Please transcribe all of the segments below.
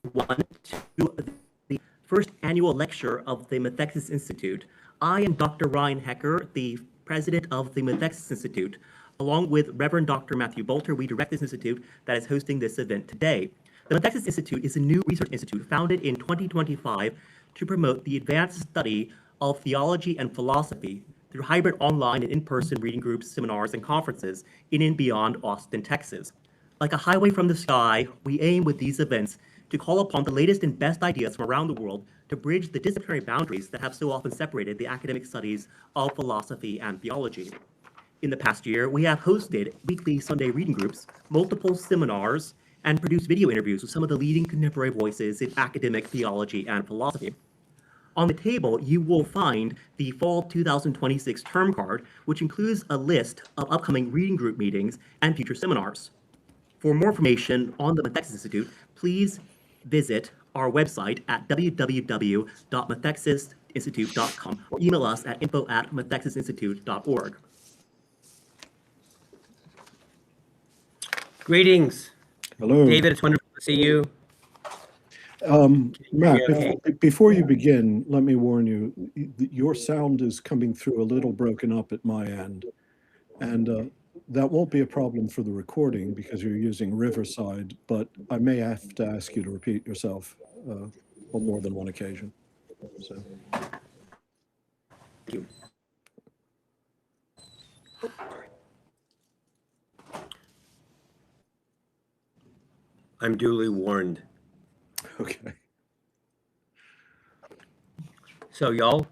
everyone to the first annual lecture of the Methexis Institute. I am Dr. Ryan Hecker, the president of the Methexis Institute. Along with Reverend Dr. Matthew Bolter, we direct this institute that is hosting this event today. The Methexis Institute is a new research institute founded in 2025 to promote the advanced study of theology and philosophy through hybrid online and in-person reading groups, seminars, and conferences in and beyond Austin, Texas. Like a highway from the sky, we aim with these events to call upon the latest and best ideas from around the world to bridge the disciplinary boundaries that have so often separated the academic studies of philosophy and theology. In the past year, we have hosted weekly Sunday reading groups, multiple seminars, and produced video interviews with some of the leading contemporary voices in academic theology and philosophy. On the table, you will find the fall 2026 term card, which includes a list of upcoming reading group meetings and future seminars. For more information on the Methexis Institute, please visit our website at www.methexisinstitute.com or email us at info@methexisinstitute.org. Greetings. Hello. David, it's wonderful to see you. Matt, okay? before you begin, let me warn you, your sound is coming through a little broken up at my end. And that won't be a problem for the recording because you're using Riverside, but I may have to ask you to repeat yourself on more than one occasion. So. Thank you. I'm duly warned. Okay. So y'all,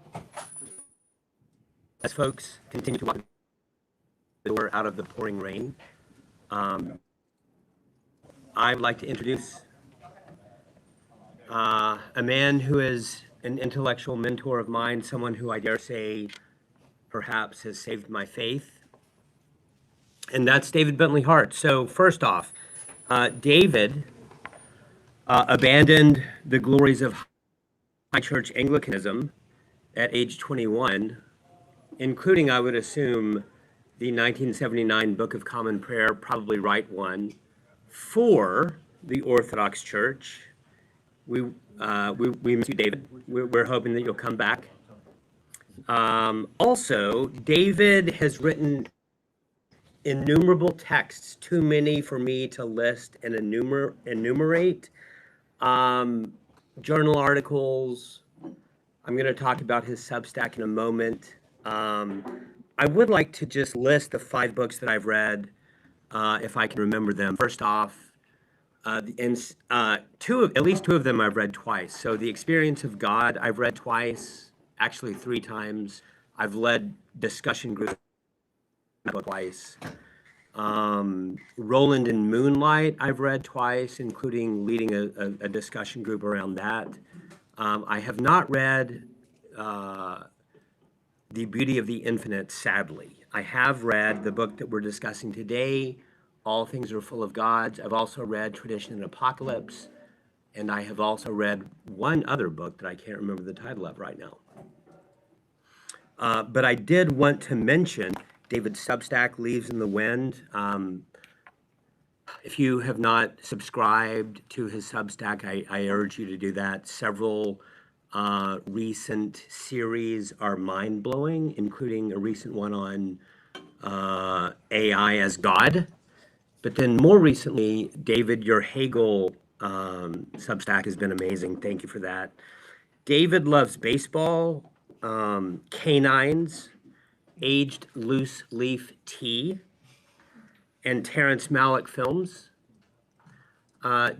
as folks continue to walk the door out of the pouring rain, I'd like to introduce a man who is an intellectual mentor of mine, someone who I dare say perhaps has saved my faith, and that's David Bentley Hart. So first off, David abandoned the glories of high church Anglicanism at age 21, including, I would assume, the 1979 Book of Common Prayer, probably right one, for the Orthodox Church. We miss you, David. We're hoping that you'll come back. Also, David has written innumerable texts, too many for me to list and enumerate. Journal articles. I'm going to talk about his Substack in a moment. I would like to just list the 5 books that I've read, if I can remember them. First off, at least two of them I've read twice. So The Experience of God, I've read twice, actually 3 times. I've led discussion groups twice. Roland and Moonlight, I've read twice, including leading a discussion group around that. I have not read The Beauty of the Infinite, sadly. I have read the book that we're discussing today, All Things Are Full of Gods. I've also read Tradition and Apocalypse, and I have also read one other book that I can't remember the title of right now. But I did want to mention David's Substack, Leaves in the Wind. If you have not subscribed to his Substack, I urge you to do that. Several recent series are mind-blowing, including a recent one on AI as God. But then more recently, David, your Hegel Substack has been amazing. Thank you for that. David loves baseball, canines, aged loose leaf tea, and Terrence Malick films.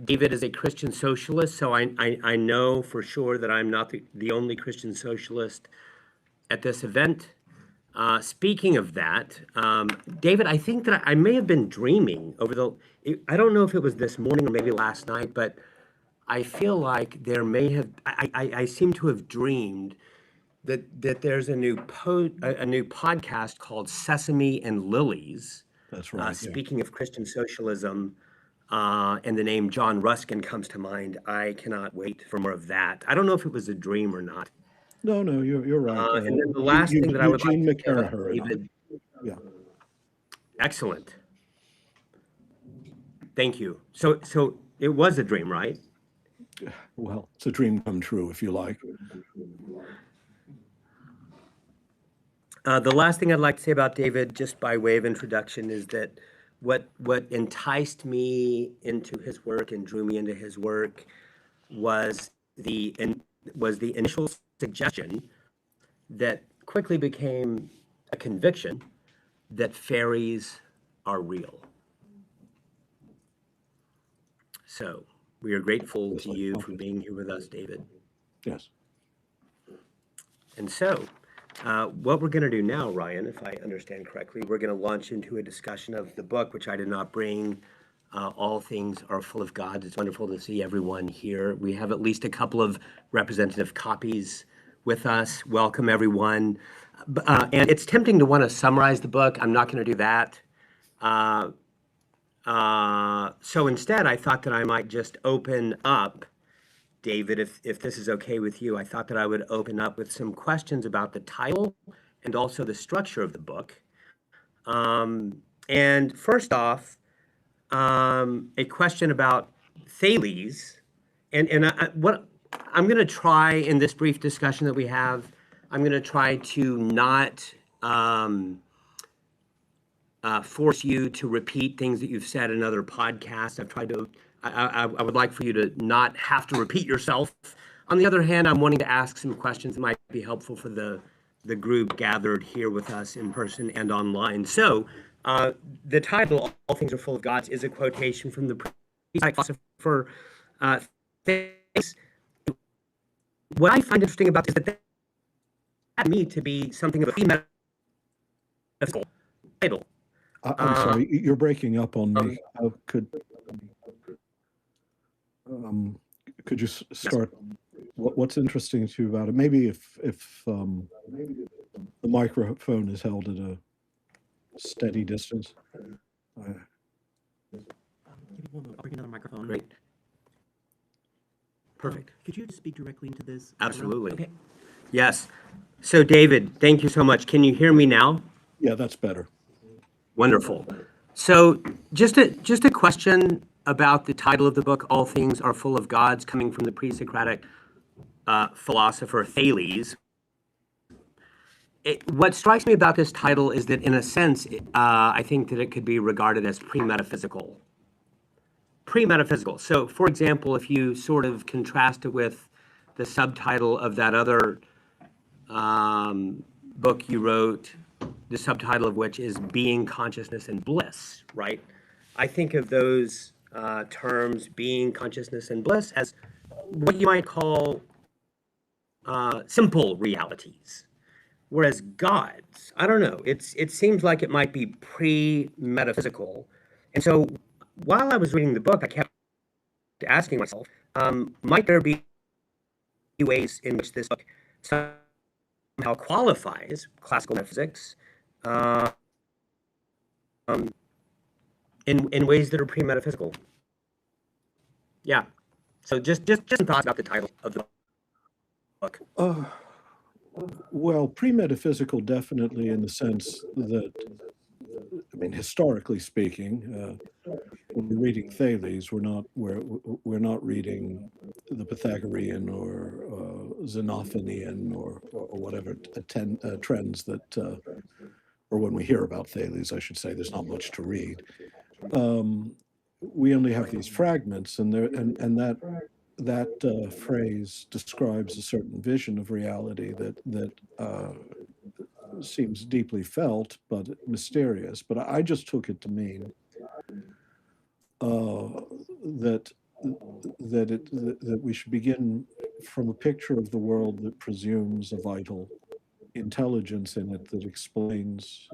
David is a Christian socialist, so I know for sure that I'm not the only Christian socialist at this event. Speaking of that, David, I think that I may have been dreaming I don't know if it was this morning or maybe last night, but I feel like there may have, I seem to have dreamed that there's a new podcast called Sesame and Lilies. That's right. Speaking of Christian socialism, and the name John Ruskin comes to mind. I cannot wait for more of that. I don't know if it was a dream or not. No, you're right. And then the last thing that I would like to say, David. Yeah. Excellent. Thank you. So it was a dream, right? Well, it's a dream come true, if you like. The last thing I'd like to say about David, just by way of introduction, is that what enticed me into his work and drew me into his work was the initial suggestion that quickly became a conviction that fairies are real. So we are grateful to you for being here with us, David. Yes. And so what we're going to do now, Ryan, if I understand correctly, we're going to launch into a discussion of the book, which I did not bring. All Things Are Full of God. It's wonderful to see everyone here. We have at least a couple of representative copies with us. Welcome, everyone. And it's tempting to want to summarize the book. I'm not going to do that. So instead, I thought that I might just open up, David, if this is okay with you, I thought that I would open up with some questions about the title and also the structure of the book. And first off, a question about Thales, and what I'm going to try in this brief discussion that we have, I'm going to try to not force you to repeat things that you've said in other podcasts. I've tried to. I would like for you to not have to repeat yourself. On the other hand, I'm wanting to ask some questions that might be helpful for the group gathered here with us in person and online. So the title, All Things Are Full of Gods, is a quotation from the philosopher Thales. What I find interesting about this is that that me to be something of a metaphysical title. I'm sorry, you're breaking up on me. Could you start? What's interesting to you about it? Maybe if the microphone is held at a steady distance. Give me 1 moment. I'll bring another microphone. Great. Perfect. Could you speak directly into this? Absolutely. Okay. Yes. So David, thank you so much. Can you hear me now? Yeah, that's better. Wonderful. So just a question about the title of the book, All Things Are Full of Gods, coming from the pre-Socratic philosopher Thales. What strikes me about this title is that, in a sense, I think that it could be regarded as pre-metaphysical. Pre-metaphysical. So, for example, if you sort of contrast it with the subtitle of that other book you wrote, the subtitle of which is Being, Consciousness, and Bliss, right? I think of those terms, being, consciousness, and bliss, as what you might call simple realities. Whereas gods, I don't know, it seems like it might be pre-metaphysical. And so while I was reading the book, I kept asking myself, might there be ways in which this book somehow qualifies classical metaphysics in ways that are pre-metaphysical? Yeah. So just some thoughts about the title of the book. Well, pre-metaphysical definitely, in the sense that, I mean, historically speaking, when we're reading Thales, we're not reading the Pythagorean or Xenophonian or whatever trends that, or when we hear about Thales, I should say, there's not much to read. We only have these fragments, and that phrase describes a certain vision of reality that seems deeply felt but mysterious. But I just took it to mean that we should begin from a picture of the world that presumes a vital intelligence in it that explains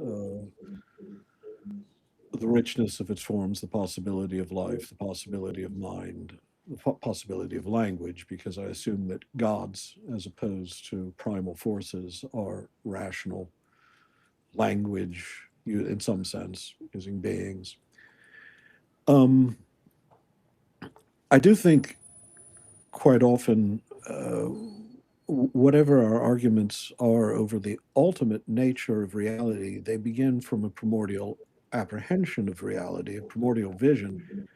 the richness of its forms, the possibility of life, the possibility of mind, the possibility of language, because I assume that gods, as opposed to primal forces, are rational language, in some sense, using beings. I do think quite often, whatever our arguments are over the ultimate nature of reality, they begin from a primordial apprehension of reality, a primordial vision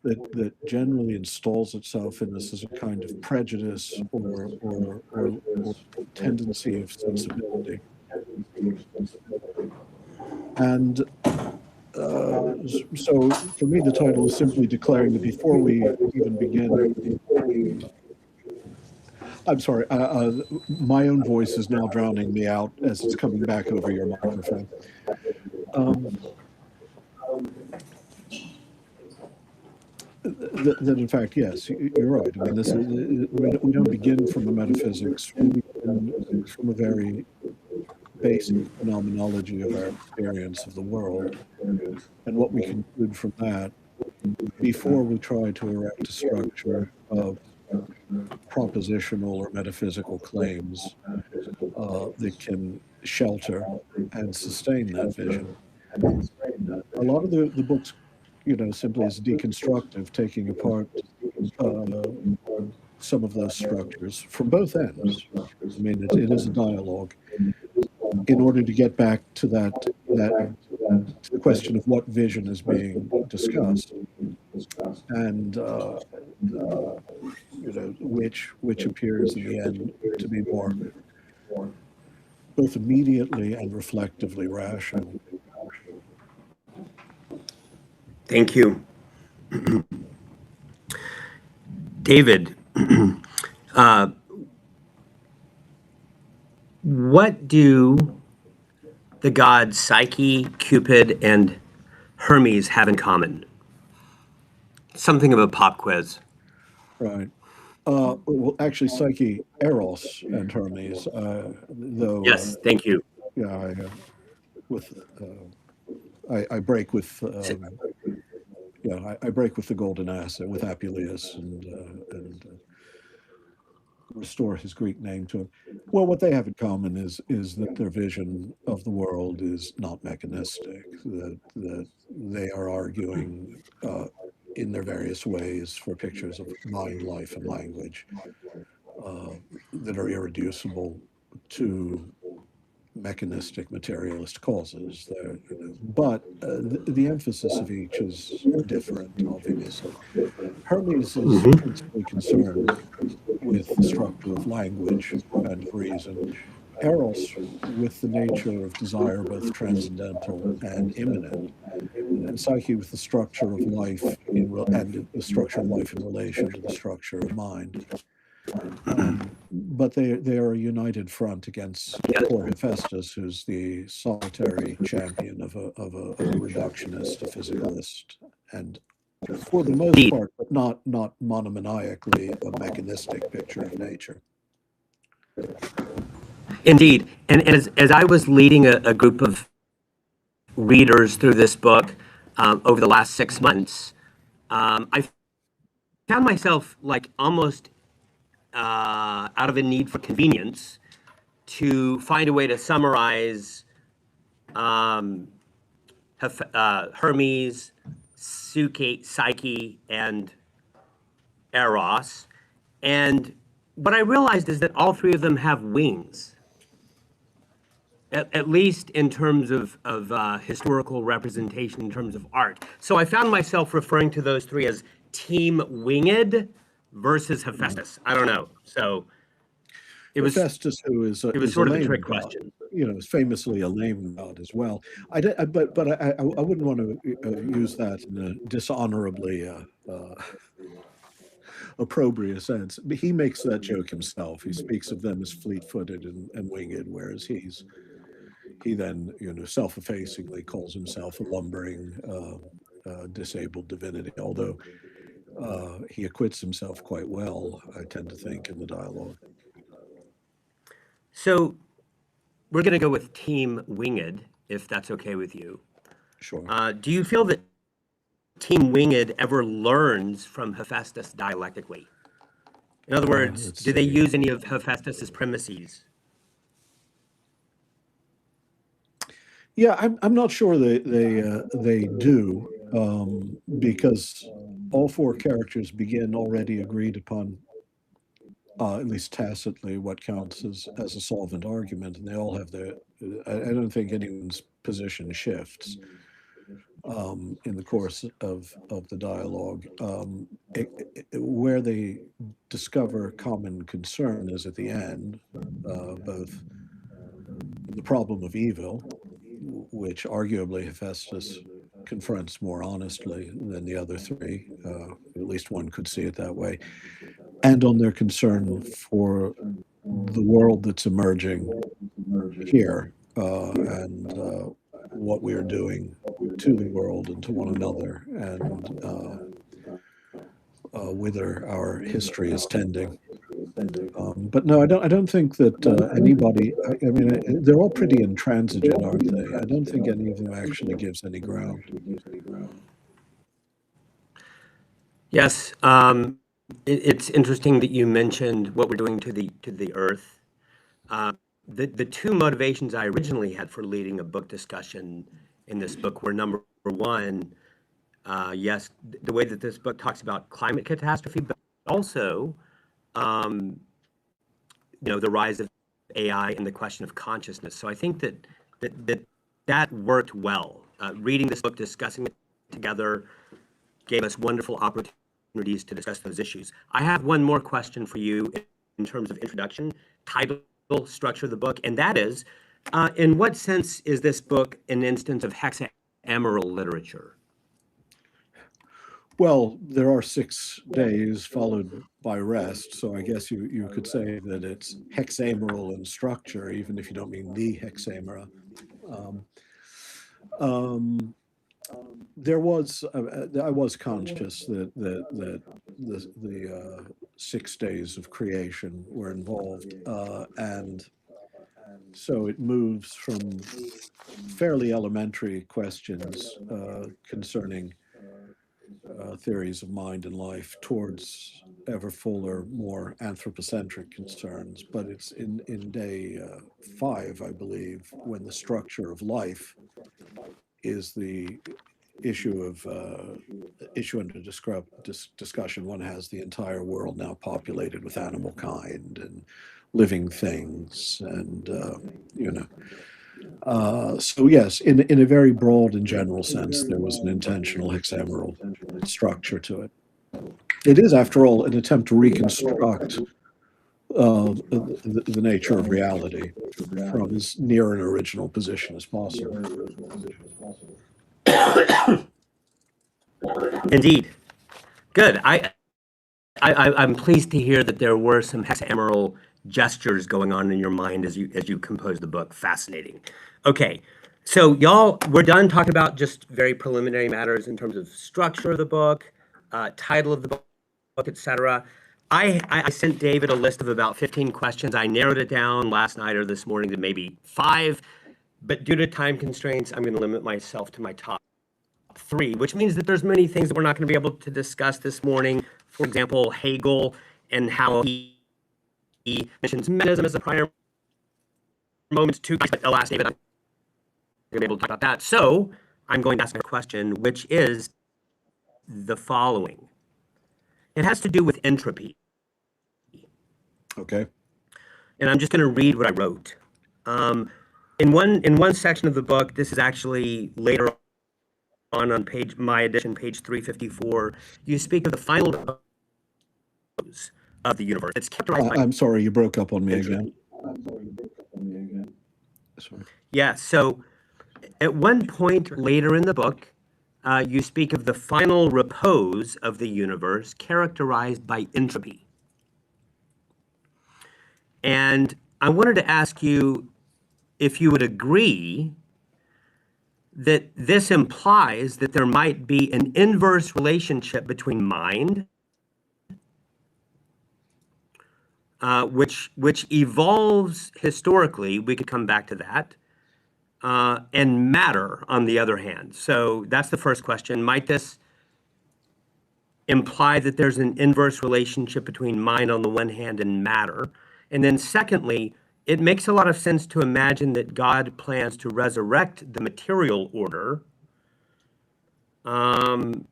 that generally installs itself in us as a kind of prejudice or tendency of sensibility. And so for me, the title is simply declaring that before we even begin, I'm sorry, my own voice is now drowning me out as it's coming back over your microphone. That in fact, yes, you're right. I mean, this is, we don't begin from a metaphysics. We begin from a very basic phenomenology of our experience of the world, and what we conclude from that before we try to erect a structure of propositional or metaphysical claims that can shelter and sustain that vision. A lot of the books, simply is deconstructive, taking apart some of those structures from both ends. I mean, it is a dialogue in order to get back to that to the question of what vision is being discussed, and which appears in the end to be more both immediately and reflectively rational. Thank you. David, what do the gods Psyche, Cupid, and Hermes have in common? Something of a pop quiz. Right. Well, actually, Psyche, Eros, and Hermes, though. Yes, thank you. Yeah, I break with. I break with the golden ass, with Apuleius, and restore his Greek name to him. Well, what they have in common is that their vision of the world is not mechanistic. That they are arguing in their various ways for pictures of mind, life, and language that are irreducible to mechanistic materialist causes. But the emphasis of each is different, obviously. Hermes is principally concerned with the structure of language and of reason. Eros with the nature of desire, both transcendental and immanent, and Psyche with the structure of life and the structure of life in relation to the structure of mind. But they are a united front against poor Hephaestus, who's the solitary champion of a reductionist, a physicalist, and for the most part, but not monomaniacally, a mechanistic picture of nature. Indeed. And as I was leading a group of readers through this book over the last 6 months, I found myself like almost out of a need for convenience to find a way to summarize Hermes, Psyche, and Eros. And what I realized is that all three of them have wings, at least in terms of historical representation, in terms of art. So I found myself referring to those three as Team Winged versus Hephaestus. I don't know. So it was Hephaestus, who is it was sort of a trick question. Is famously a lame god as well. I wouldn't want to use that in a dishonorably opprobrious sense. But he makes that joke himself. He speaks of them as fleet-footed and winged, whereas he then self-effacingly calls himself a lumbering, disabled divinity. Although he acquits himself quite well, I tend to think, in the dialogue. So we're going to go with Team Winged, if that's okay with you. Sure. Do you feel that Team Winged ever learns from Hephaestus dialectically? In other words, do they use any of Hephaestus's premises? Yeah, I'm not sure they do, because all four characters begin already agreed upon, at least tacitly, what counts as a solvent argument, and they all have their. I don't think anyone's position shifts. in the course of the dialogue. Where they discover common concern is at the end, both the problem of evil, which arguably Hephaestus confronts more honestly than the other three, at least one could see it that way, and on their concern for the world that's emerging here, and what we are doing to the world and to one another, and whither our history is tending. But no, I don't think that anybody. I mean, they're all pretty intransigent, aren't they? I don't think any of them actually gives any ground. Yes, it's interesting that you mentioned what we're doing to the earth. The two motivations I originally had for leading a book discussion in this book were, number one, yes, the way that this book talks about climate catastrophe, but also, the rise of AI and the question of consciousness. So I think that worked well. Reading this book, discussing it together, gave us wonderful opportunities to discuss those issues. I have one more question for you in terms of introduction, title, structure of the book, and that is, in what sense is this book an instance of hexameral literature? Well, there are 6 days followed by rest, so I guess you could say that it's hexameral in structure, even if you don't mean the hexamera. There was I was conscious that the 6 days of creation were involved, and so it moves from fairly elementary questions concerning theories of mind and life towards ever fuller, more anthropocentric concerns. But it's in day 5, I believe, when the structure of life is the issue under discussion. One has the entire world now populated with animal kind and living things, and so yes, in a very broad and general sense, there was an intentional hexameral structure to it. It is, after all, an attempt to reconstruct the nature of reality from as near an original position as possible. Indeed. Good. I'm pleased to hear that there were some hexameral gestures going on in your mind as you composed the book. Fascinating. Okay, so y'all, we're done talking about just very preliminary matters in terms of structure of the book, title of the book, etc. I sent David a list of about 15 questions. I narrowed it down last night or this morning to maybe 5, but due to time constraints, I'm going to limit myself to my top 3, which means that there's many things that we're not going to be able to discuss this morning. For example, Hegel and how he mentions mechanism as a prior moment to, but alas, David, I'm going to be able to talk about that. So I'm going to ask a question, which is the following. It has to do with entropy. Okay. And I'm just going to read what I wrote. In one section of the book, this is actually later on my edition, page 354, you speak of the final repose of the universe. It's characterized by... I'm sorry, you broke up on me again. Sorry. Yeah, so at one point later in the book, you speak of the final repose of the universe characterized by entropy. And I wanted to ask you if you would agree that this implies that there might be an inverse relationship between mind, which evolves historically, we could come back to that, and matter on the other hand. So that's the first question. Might this imply that there's an inverse relationship between mind on the one hand and matter? And then secondly, it makes a lot of sense to imagine that God plans to resurrect the material order. And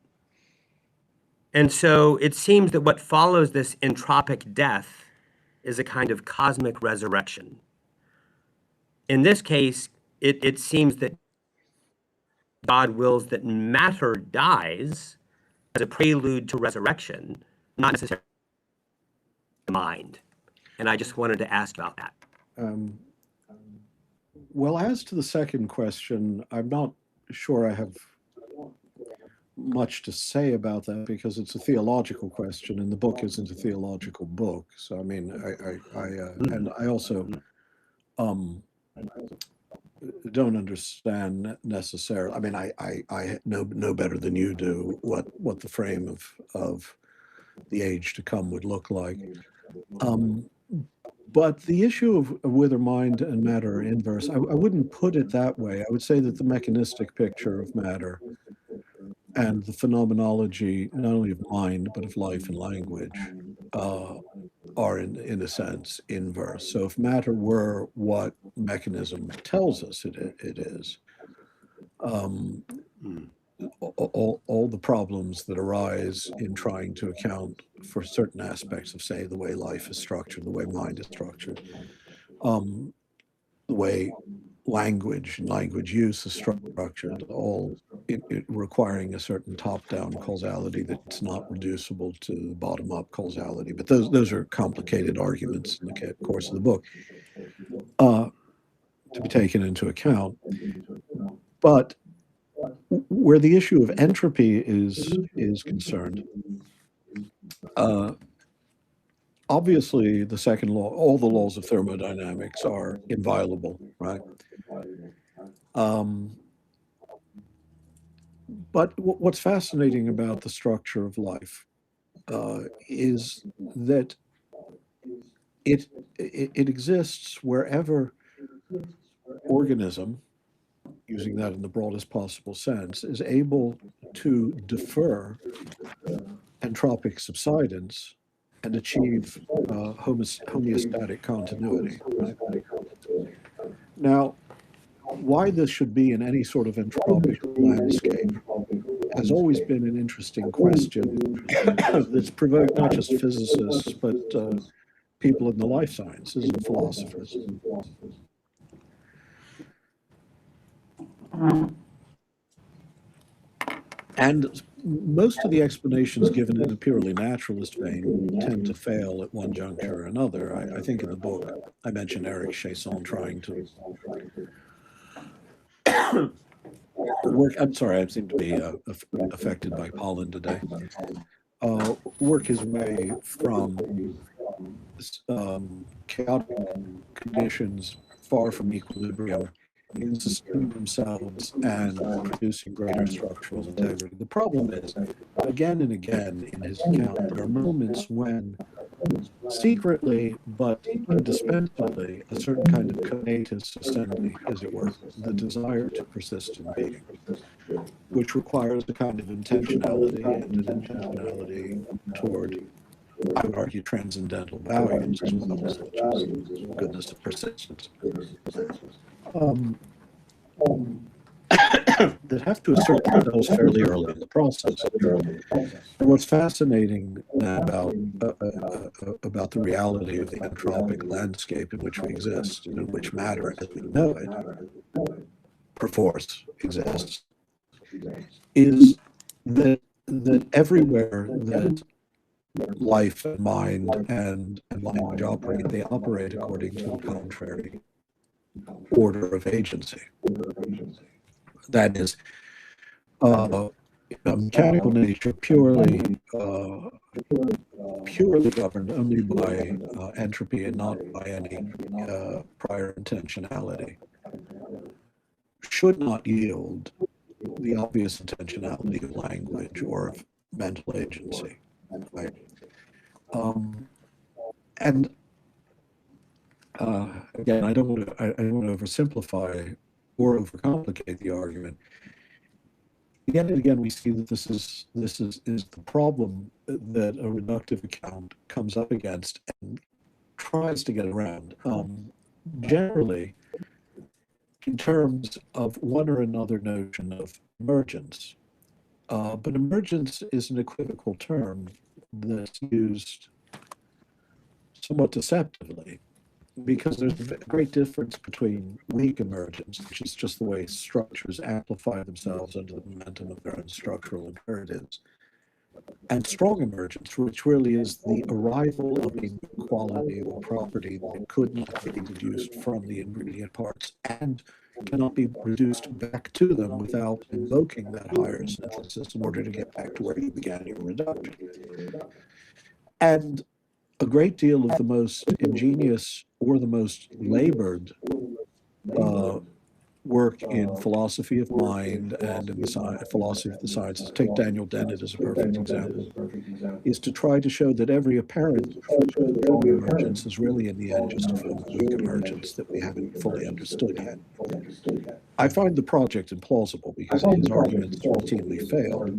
so it seems that what follows this entropic death is a kind of cosmic resurrection. In this case, it seems that God wills that matter dies as a prelude to resurrection, not necessarily mind. And I just wanted to ask about that. Well, as to the second question, I'm not sure I have much to say about that because it's a theological question, and the book isn't a theological book. So, I mean, and I also don't understand necessarily. I mean, I know better than you do what the frame of the age to come would look like. But the issue of whether mind and matter are inverse, I wouldn't put it that way. I would say that the mechanistic picture of matter and the phenomenology, not only of mind, but of life and language, are in a sense inverse. So if matter were what mechanism tells us it is, all the problems that arise in trying to account for certain aspects of, say, the way life is structured, the way mind is structured, the way language and language use is structured, all it requiring a certain top-down causality that's not reducible to bottom-up causality. But those are complicated arguments in the course of the book to be taken into account. But where the issue of entropy is concerned, obviously the second law, all the laws of thermodynamics are inviolable, right? But what's fascinating about the structure of life is that it exists wherever organism, using that in the broadest possible sense, is able to defer entropic subsidence and achieve homeostatic continuity. Right? Now, why this should be in any sort of entropic landscape has always been an interesting question that's provoked not just physicists, but people in the life sciences and philosophers. And most of the explanations given in a purely naturalist vein tend to fail at one juncture or another. I think in the book I mentioned Eric Chasson trying to work. I'm sorry, I seem to be affected by pollen today. Work his way from chaotic conditions far from equilibrium in sustaining themselves and producing greater structural integrity. The problem is, again and again in his account, there are moments when secretly but indispensably a certain kind of conatus ascendi, as it were, the desire to persist in being, which requires a kind of intentionality and an intentionality toward, I would argue, transcendental values as well, such as goodness of persistence. That have to assert themselves fairly early in the process. And what's fascinating about the reality of the entropic landscape in which we exist, and in which matter, as we know it, perforce exists, is that everywhere that life and mind and language operate, they operate according to a contrary order of agency. That is, mechanical nature purely governed only by entropy and not by any prior intentionality, should not yield the obvious intentionality of language or of mental agency. Right? And again, I don't want to oversimplify or overcomplicate the argument. Again and again, we see that this is the problem that a reductive account comes up against and tries to get around. Generally, in terms of one or another notion of emergence, but emergence is an equivocal term that's used somewhat deceptively. because there's a great difference between weak emergence, which is just the way structures amplify themselves under the momentum of their own structural imperatives, and strong emergence, which really is the arrival of a new quality or property that could not be deduced from the ingredient parts and cannot be reduced back to them without invoking that higher synthesis in order to get back to where you began your reduction. And a great deal of the most ingenious or the most labored work in philosophy of mind and in the philosophy of the sciences, take Daniel Dennett as a perfect example, is to try to show that every apparent strong emergence is really in the end just a form of weak emergence that we haven't fully understood yet. I find the project implausible because his arguments routinely failed.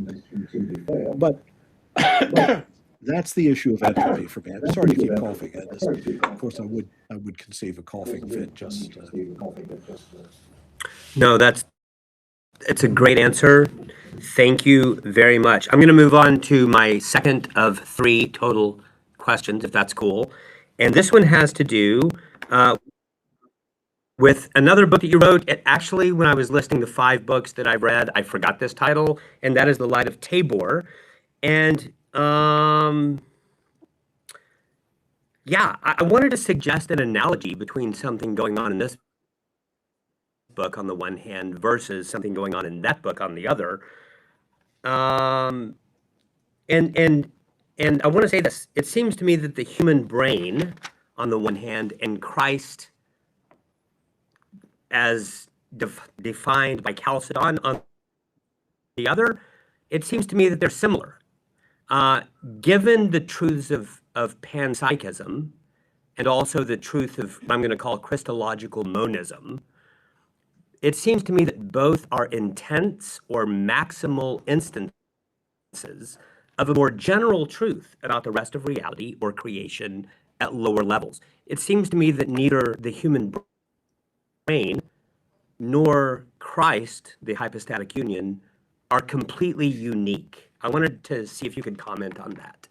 But that's the issue of entropy for me. I'm sorry to keep coughing at this. Of course, I would conceive a coughing fit just. No, it's a great answer. Thank you very much. I'm going to move on to my second of 3 total questions, if that's cool. And this one has to do with another book that you wrote. Actually, when I was listing the 5 books that I've read, I forgot this title, and that is The Light of Tabor. And yeah, I wanted to suggest an analogy between something going on in this book on the one hand versus something going on in that book on the other. And I want to say this. It seems to me that the human brain on the one hand and Christ as defined by Chalcedon on the other, it seems to me that they're similar. Given the truths of panpsychism and also the truth of what I'm going to call Christological monism, it seems to me that both are intense or maximal instances of a more general truth about the rest of reality or creation at lower levels. It seems to me that neither the human brain nor Christ, the hypostatic union, are completely unique. I wanted to see if you could comment on that.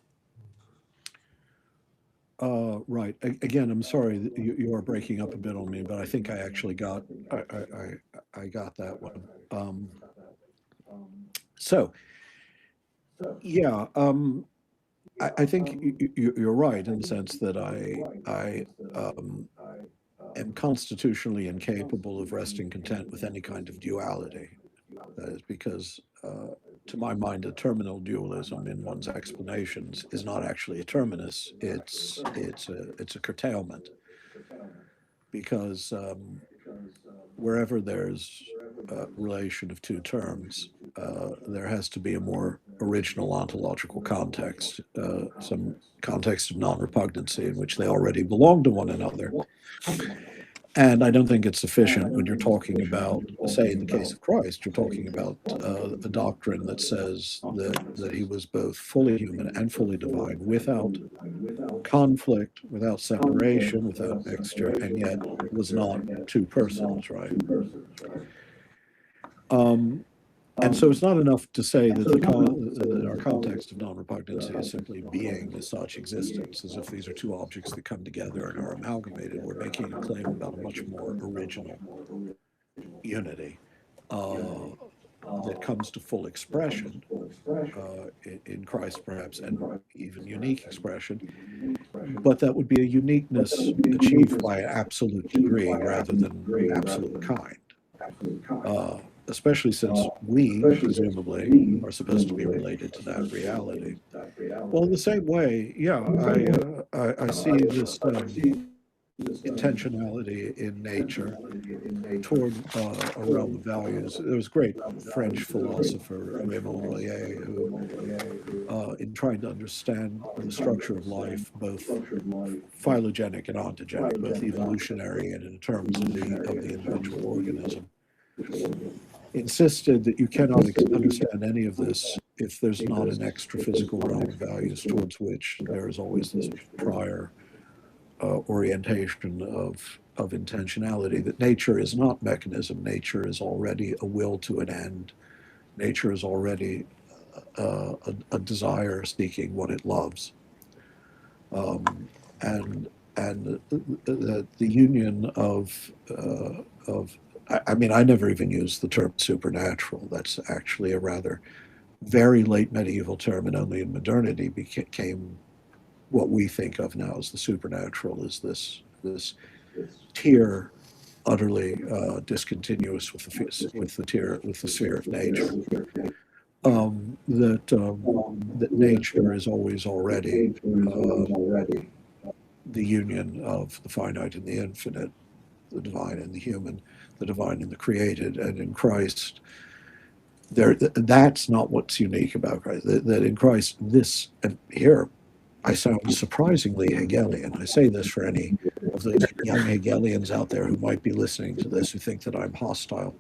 Right. Again, I'm sorry that you are breaking up a bit on me, but I think I actually got I got that one. So yeah, I think you're right in the sense that I am constitutionally incapable of resting content with any kind of duality. That is because, to my mind, a terminal dualism in one's explanations is not actually a terminus. It's a curtailment, because wherever there's a relation of 2 terms, there has to be a more original ontological context, some context of non-repugnancy in which they already belong to one another. And I don't think it's sufficient when you're talking about, say, in the case of Christ, you're talking about a doctrine that says that he was both fully human and fully divine, without conflict, without separation, without mixture, and yet was not 2 persons, right? And so it's not enough to say that, that our context of non-repugnancy is simply being as such, existence, as if these are 2 objects that come together and are amalgamated. We're making a claim about a much more original unity that comes to full expression in Christ, perhaps, and even unique expression. But that would be a uniqueness achieved by an absolute degree rather than absolute kind. Especially since we, presumably, are supposed to be related to that reality. Well, in the same way, yeah, I see this intentionality in nature toward a realm of values. There was a great French philosopher, Raymond Rollier, who, in trying to understand the structure of life, both phylogenetic and ontogenic, both evolutionary and in terms of the individual organism, insisted that you cannot understand any of this if there's not an extra physical realm of values towards which there is always this prior orientation of intentionality, that nature is not mechanism. Nature is already a will to an end. Nature is already a desire seeking what it loves. And the union I mean, I never even used the term supernatural. That's actually a rather very late medieval term, and only in modernity became what we think of now as the supernatural, is this tier utterly discontinuous with the sphere of nature. That nature is always already the union of the finite and the infinite, the divine and the human, the divine and the created, and in Christ, that's not what's unique about Christ. That in Christ, this, and here I sound surprisingly Hegelian. I say this for any of those young Hegelians out there who might be listening to this, who think that I'm hostile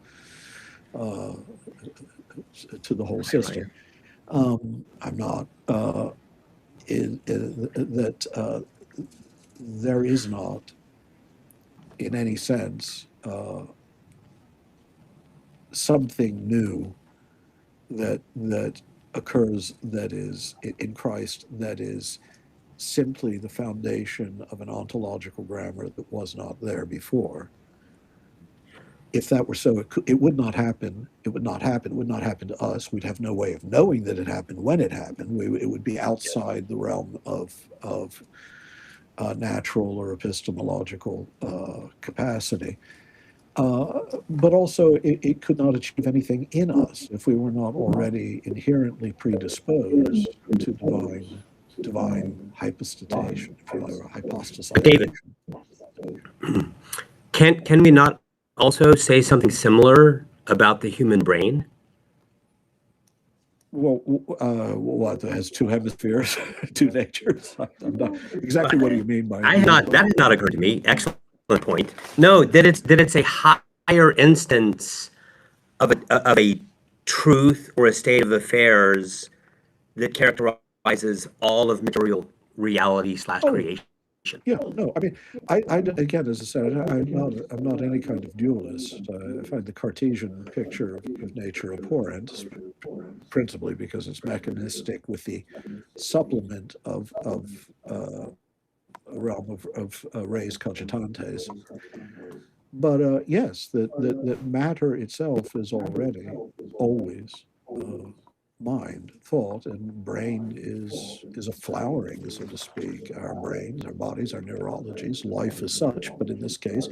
to the whole system. I'm not. There is not, in any sense, something new that occurs that is in Christ, that is simply the foundation of an ontological grammar that was not there before. If that were so, it would not happen. It would not happen. It would not happen to us. We'd have no way of knowing that it happened when it happened. It would be outside the realm of natural or epistemological capacity. But also, it could not achieve anything in us if we were not already inherently predisposed to divine hypostatation, if you will, or hypostasization. David, can we not also say something similar about the human brain? Well, what, it has two hemispheres, two natures? I'm not, exactly what do you mean by that has not occurred to me. Excellent point. No, that it's a higher instance of a truth or a state of affairs that characterizes all of material reality / creation. Yeah, no, I mean, I again, as I said, I'm not any kind of dualist. I find the Cartesian picture of nature abhorrent, principally because it's mechanistic, with the supplement of a realm of res cogitantes. But yes, that matter itself is already always mind, thought, and brain is a flowering, so to speak. Our brains, our bodies, our neurologies, life as such. But in this case,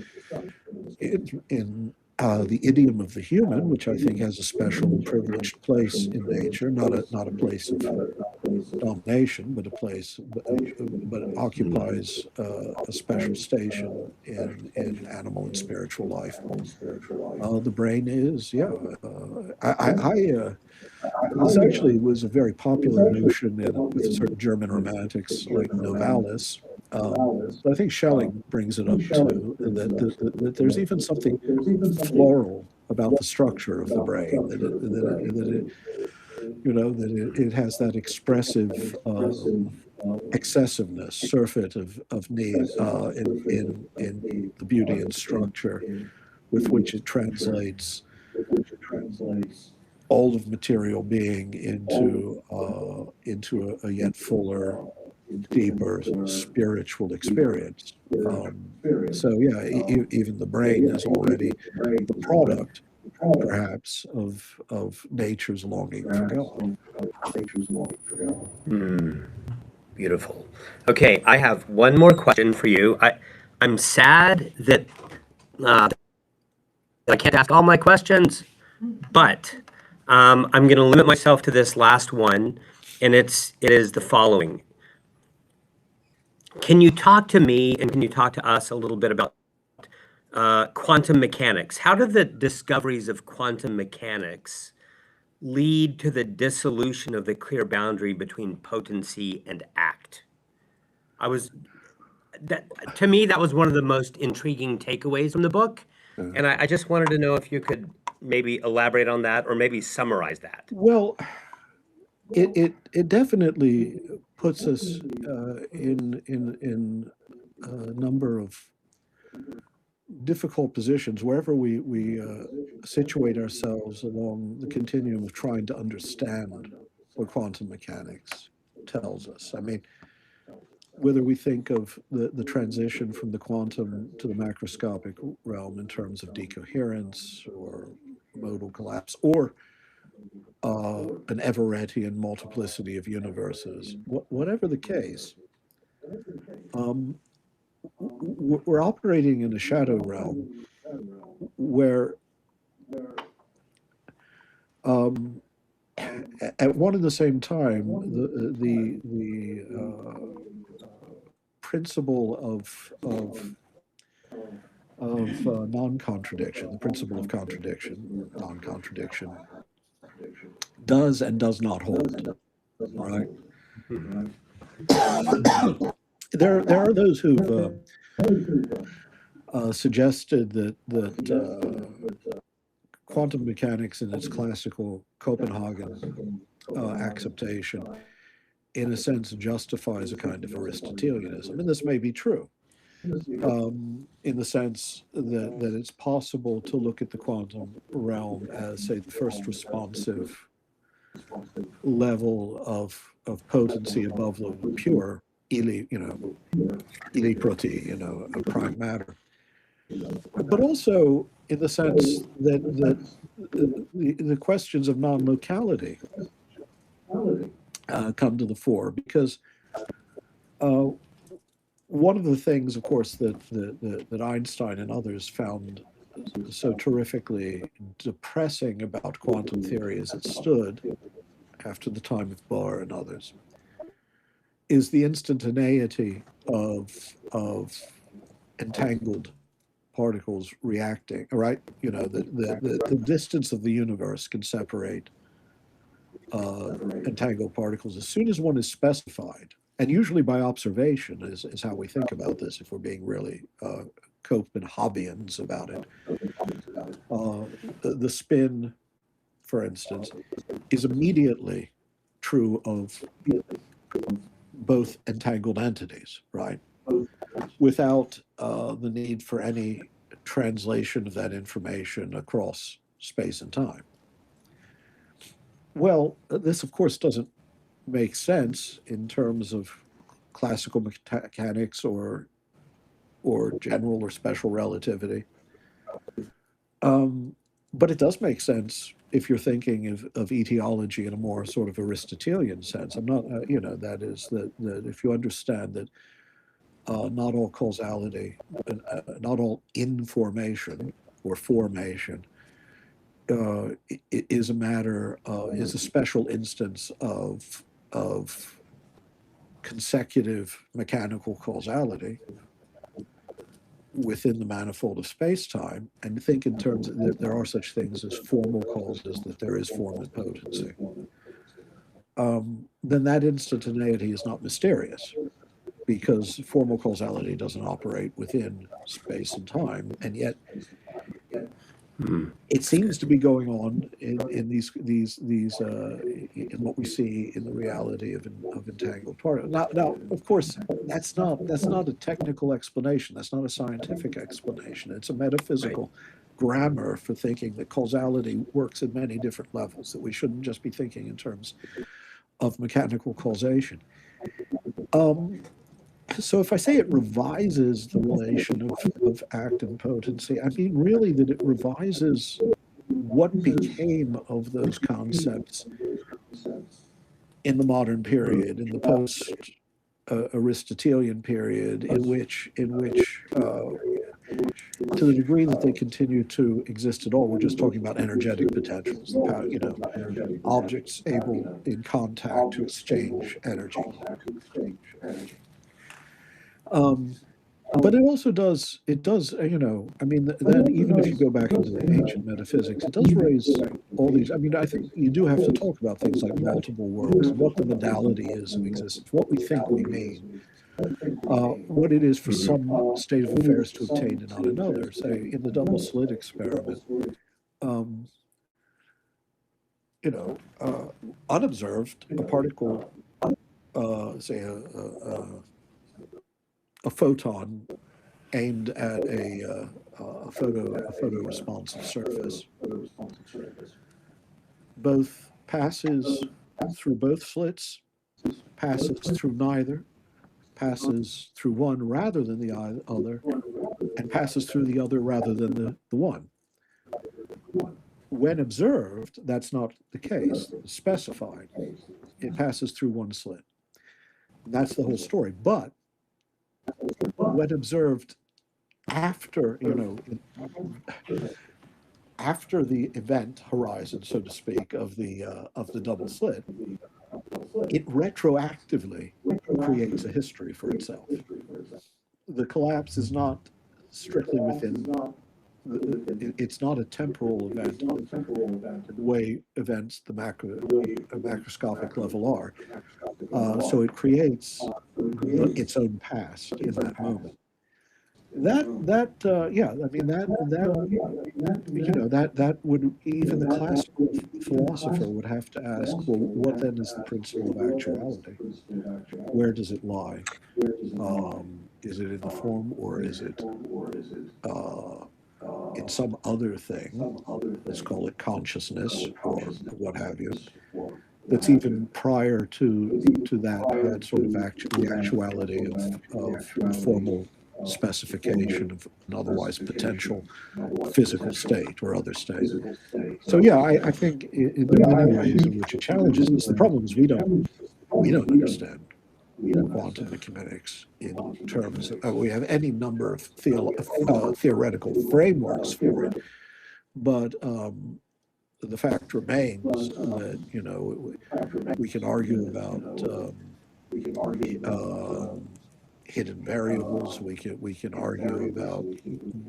in the idiom of the human, which I think has a special and privileged place in nature, not a place of domination, but a place, but it occupies a special station in animal and spiritual life. The brain is, yeah. This actually was a very popular notion with certain German romantics like Novalis. But I think Schelling brings it up too, that there's even something floral about the structure of the brain, that it has that expressive excessiveness, surfeit of need in the beauty and structure with which it translates all of material being into a yet fuller, deeper spiritual experience. So yeah, even the brain is already the product, perhaps, of nature's longing for God. Beautiful. Okay, I have one more question for you. I'm sad that I can't ask all my questions, but I'm going to limit myself to this last one, and it is the following. Can you talk to me and can you talk to us a little bit about quantum mechanics? How do the discoveries of quantum mechanics lead to the dissolution of the clear boundary between potency and act? To me, that was one of the most intriguing takeaways from the book. And I just wanted to know if you could maybe elaborate on that or maybe summarize that. Well, it definitely puts us in a number of difficult positions wherever we situate ourselves along the continuum of trying to understand what quantum mechanics tells us. I mean, whether we think of the transition from the quantum to the macroscopic realm in terms of decoherence or modal collapse, or an Everettian multiplicity of universes, whatever the case, we're operating in a shadow realm where at one and the same time, the principle of non-contradiction, the principle of contradiction, non-contradiction, does and does not hold, right? There are those who've suggested that quantum mechanics in its classical Copenhagen acceptation, in a sense, justifies a kind of Aristotelianism. And this may be true, in the sense that it's possible to look at the quantum realm as, say, the first responsive level of potency above the pure, illiproti, of prime matter. But also in the sense that the questions of non-locality come to the fore, because one of the things, of course, that Einstein and others found so terrifically depressing about quantum theory as it stood after the time of Bohr and others is the instantaneity of entangled particles reacting, right? The distance of the universe can separate entangled particles as soon as one is specified, and usually by observation is how we think about this if we're being really Copenhagians about it. The spin, for instance, is immediately true of both entangled entities, right? Without the need for any translation of that information across space and time. Well, this, of course, doesn't make sense in terms of classical mechanics or general or special relativity. But it does make sense if you're thinking of etiology in a more sort of Aristotelian sense. I'm not, that is that if you understand that not all causality, not all information or formation is a matter, is a special instance of consecutive mechanical causality within the manifold of space-time, and think in terms of that there are such things as formal causes, that there is form and potency, then that instantaneity is not mysterious, because formal causality doesn't operate within space and time, and yet it seems to be going on in these in what we see in the reality of entangled particles. Now, of course, that's not a technical explanation. That's not a scientific explanation. It's a metaphysical grammar for thinking that causality works at many different levels. That we shouldn't just be thinking in terms of mechanical causation. So if I say it revises the relation of act and potency, I mean really that it revises what became of those concepts in the modern period, in the post-Aristotelian period, in which to the degree that they continue to exist at all, we're just talking about energetic potentials, objects able in contact to exchange energy. But it also does, I mean, then even if you go back into the ancient metaphysics, it does raise all these, I mean, I think you do have to talk about things like multiple worlds, what the modality is of existence, what we think we mean, what it is for some state of affairs to obtain and not another. Say, in the double slit experiment, unobserved, a particle, say a photon aimed at a photoresponsive surface, passes through both slits, passes through neither, passes through one rather than the other, and passes through the other rather than the one. When observed, that's not the case. Specified, it passes through one slit. And that's the whole story. But when observed after, after the event horizon, so to speak, of the double slit, it retroactively creates a history for itself. The collapse is not strictly within, it's not a temporal event the way events the macroscopic level are. So it creates its own past in that moment. That would, even the classical philosopher would have to ask, well, what then is the principle of actuality? Where does it lie? Is it in the form, or is it in some other thing? Let's call it consciousness or what have you. That's even prior to that sort of the actuality of formal specification of an otherwise potential physical state or other state. So yeah, I think there are many ways in which it challenges us. The problem is we don't understand quantum mechanics in terms of, we have any number of theoretical frameworks for it, but the fact remains that we can argue about hidden variables. We can argue about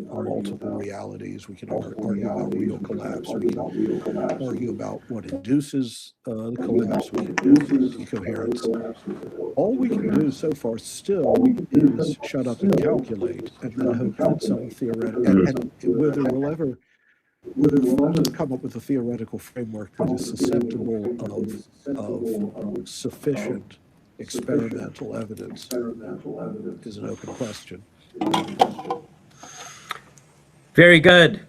multiple realities. We can argue about real collapse. We can argue about what induces the collapse. We can argue decoherence. All we can do so far still is shut up and calculate, and then hope that some theoretical, and whether we'll ever come up with a theoretical framework that is susceptible of sufficient experimental evidence is an open question. Very good.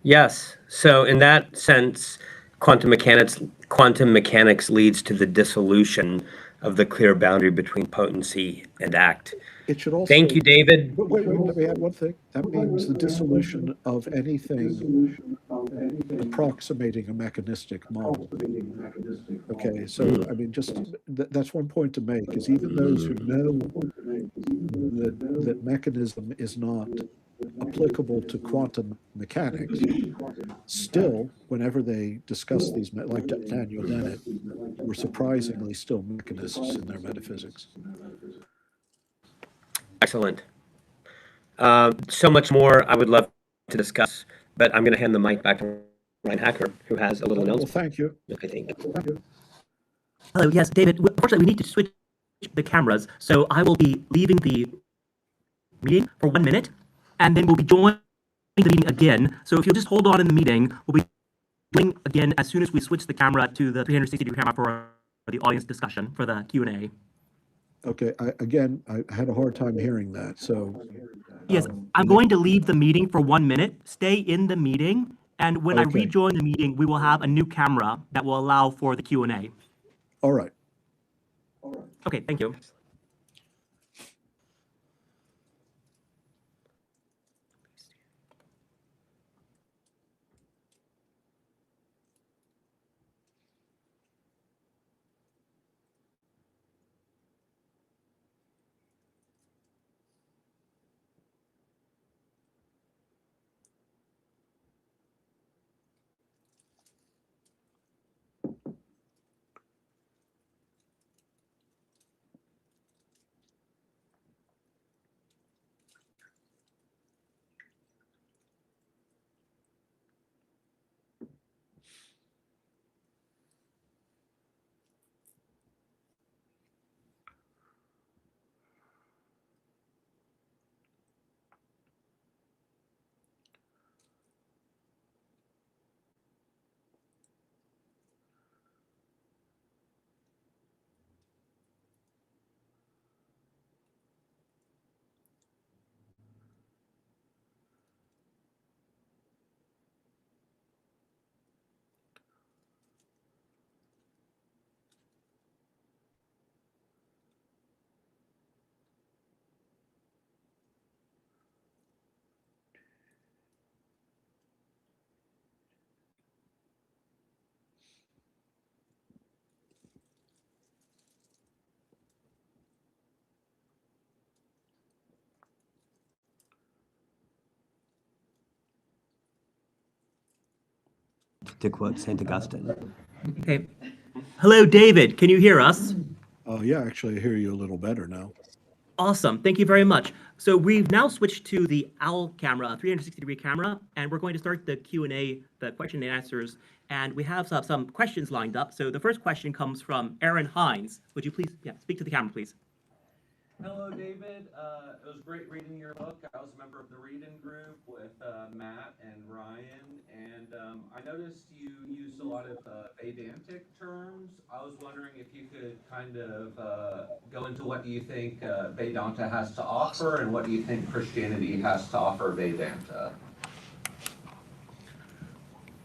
Yes. So in that sense, quantum mechanics leads to the dissolution of the clear boundary between potency and act. It should also, thank you, David. Wait, let me add one thing. That means the dissolution of anything approximating a mechanistic model. Okay, so I mean, just that's one point to make, is even those who know that mechanism is not applicable to quantum mechanics, still, whenever they discuss these, like Daniel Dennett, were surprisingly still mechanists in their metaphysics. Excellent. So much more I would love to discuss, but I'm going to hand the mic back to Ryan Hacker, who has a little announcement. Well, thank you. I think. Thank you. Hello, yes, David. Unfortunately, we need to switch the cameras, so I will be leaving the meeting for 1 minute, and then we'll be joining the meeting again. So if you'll just hold on in the meeting, we'll be joining again as soon as we switch the camera to the 360-degree camera for the audience discussion, for the Q&A. Okay, I had a hard time hearing that, so. Yes, I'm going to leave the meeting for 1 minute. Stay in the meeting, and when I Okay. rejoin the meeting, we will have a new camera that will allow for the Q&A. All right. Okay, thank you. to quote St. Augustine. Okay. Hello, David. Can you hear us? Yeah, actually, I hear you a little better now. Awesome. Thank you very much. So we've now switched to the OWL camera, a 360-degree camera, and we're going to start the Q&A, the question and answers. And we have some questions lined up. So the first question comes from Aaron Hines. Would you please speak to the camera, please? Hello, David. It was great reading your book. I was a member of the reading group with Matt and Ryan, and I noticed you used a lot of Vedantic terms. I was wondering if you could kind of go into what do you think Vedanta has to offer, and what do you think Christianity has to offer Vedanta?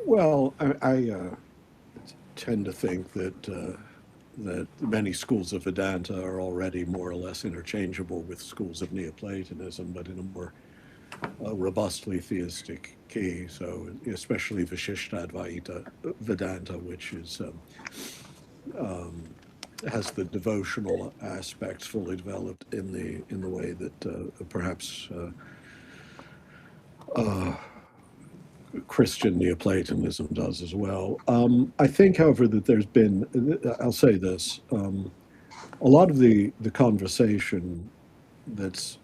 Well, I tend to think that that many schools of Vedanta are already more or less interchangeable with schools of Neoplatonism, but in a more robustly theistic key. So especially Vishishtadvaita Vedanta, which is has the devotional aspects fully developed in the way that perhaps Christian Neoplatonism does as well. I think, however, that there's been, I'll say this, a lot of the conversation that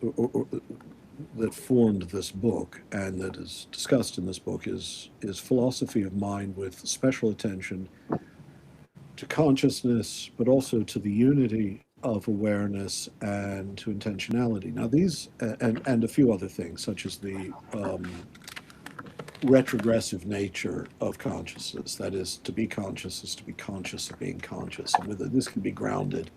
formed this book and that is discussed in this book is philosophy of mind with special attention to consciousness, but also to the unity of awareness and to intentionality. Now these, and a few other things, such as the retrogressive nature of consciousness. That is, to be conscious is to be conscious of being conscious. And this can be grounded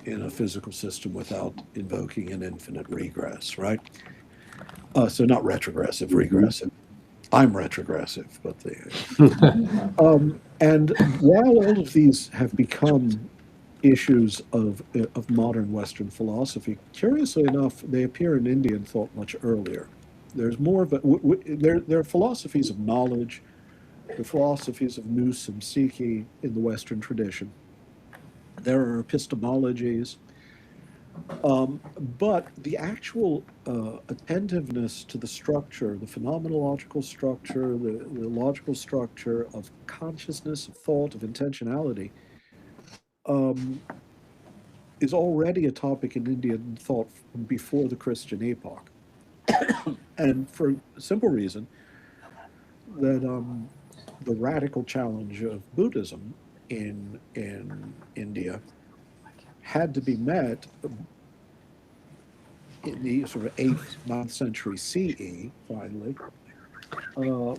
in a physical system without invoking an infinite regress, right? So not retrogressive, regressive. I'm retrogressive, but and while all of these have become issues of modern Western philosophy, curiously enough, they appear in Indian thought much earlier. There's more of a, there are philosophies of knowledge, the philosophies of nous and psyche in the Western tradition. There are epistemologies, but the actual attentiveness to the structure, the phenomenological structure, the logical structure of consciousness, of thought, of intentionality, is already a topic in Indian thought before the Christian epoch. And for a simple reason that the radical challenge of Buddhism in India had to be met in the sort of 8th, 9th century CE, finally,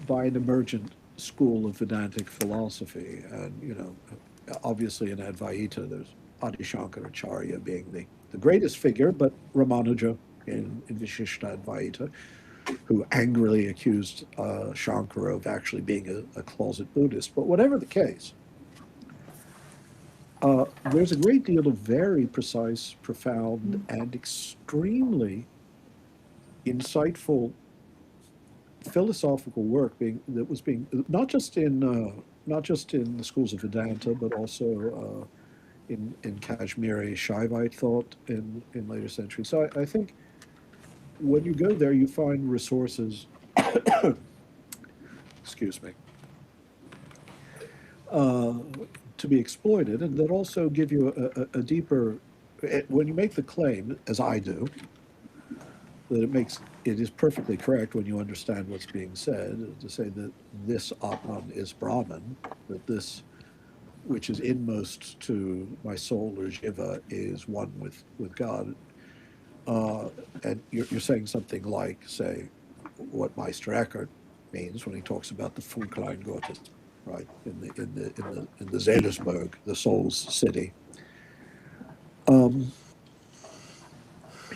by an emergent school of Vedantic philosophy. And, you know, obviously in Advaita, there's Adi Shankaracharya being the greatest figure, but Ramanuja in Vishishtadvaita, who angrily accused Shankara of actually being a closet Buddhist. But whatever the case, there's a great deal of very precise, profound, and extremely insightful philosophical work that was being not just in the schools of Vedanta, but also in Kashmiri Shaivite thought in later centuries. So I think when you go there, you find resources, excuse me, to be exploited, and that also give you a deeper, when you make the claim, as I do, that it is perfectly correct when you understand what's being said, to say that this Atman is Brahman, that this which is inmost to my soul or Jiva is one with God. And you're saying something like, say, what Meister Eckhart means when he talks about the Funkleingottes, right, in the Seelisberg, the soul's city.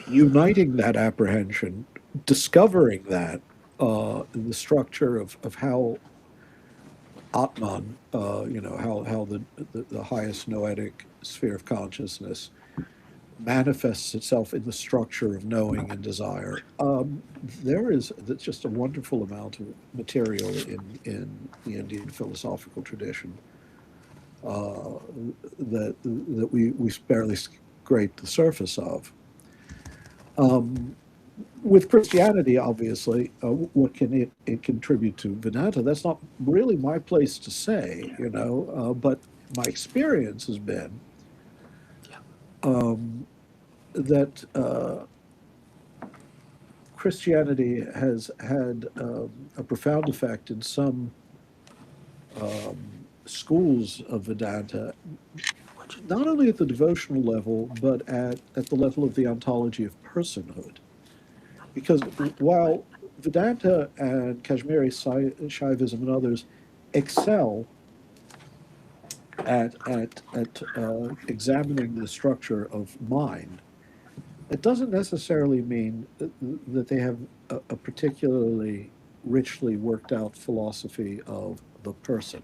Uniting that apprehension, discovering that the structure of how Atman, how the highest noetic sphere of consciousness manifests itself in the structure of knowing and desire. That's just a wonderful amount of material in the Indian philosophical tradition that we barely scrape the surface of. with Christianity, obviously, what can it contribute to Vedanta? That's not really my place to say, but my experience has been that Christianity has had a profound effect in some schools of Vedanta, not only at the devotional level, but at the level of the ontology of personhood. Because while Vedanta and Kashmiri Shaivism and others excel at examining the structure of mind, it doesn't necessarily mean that they have a particularly richly worked out philosophy of the person.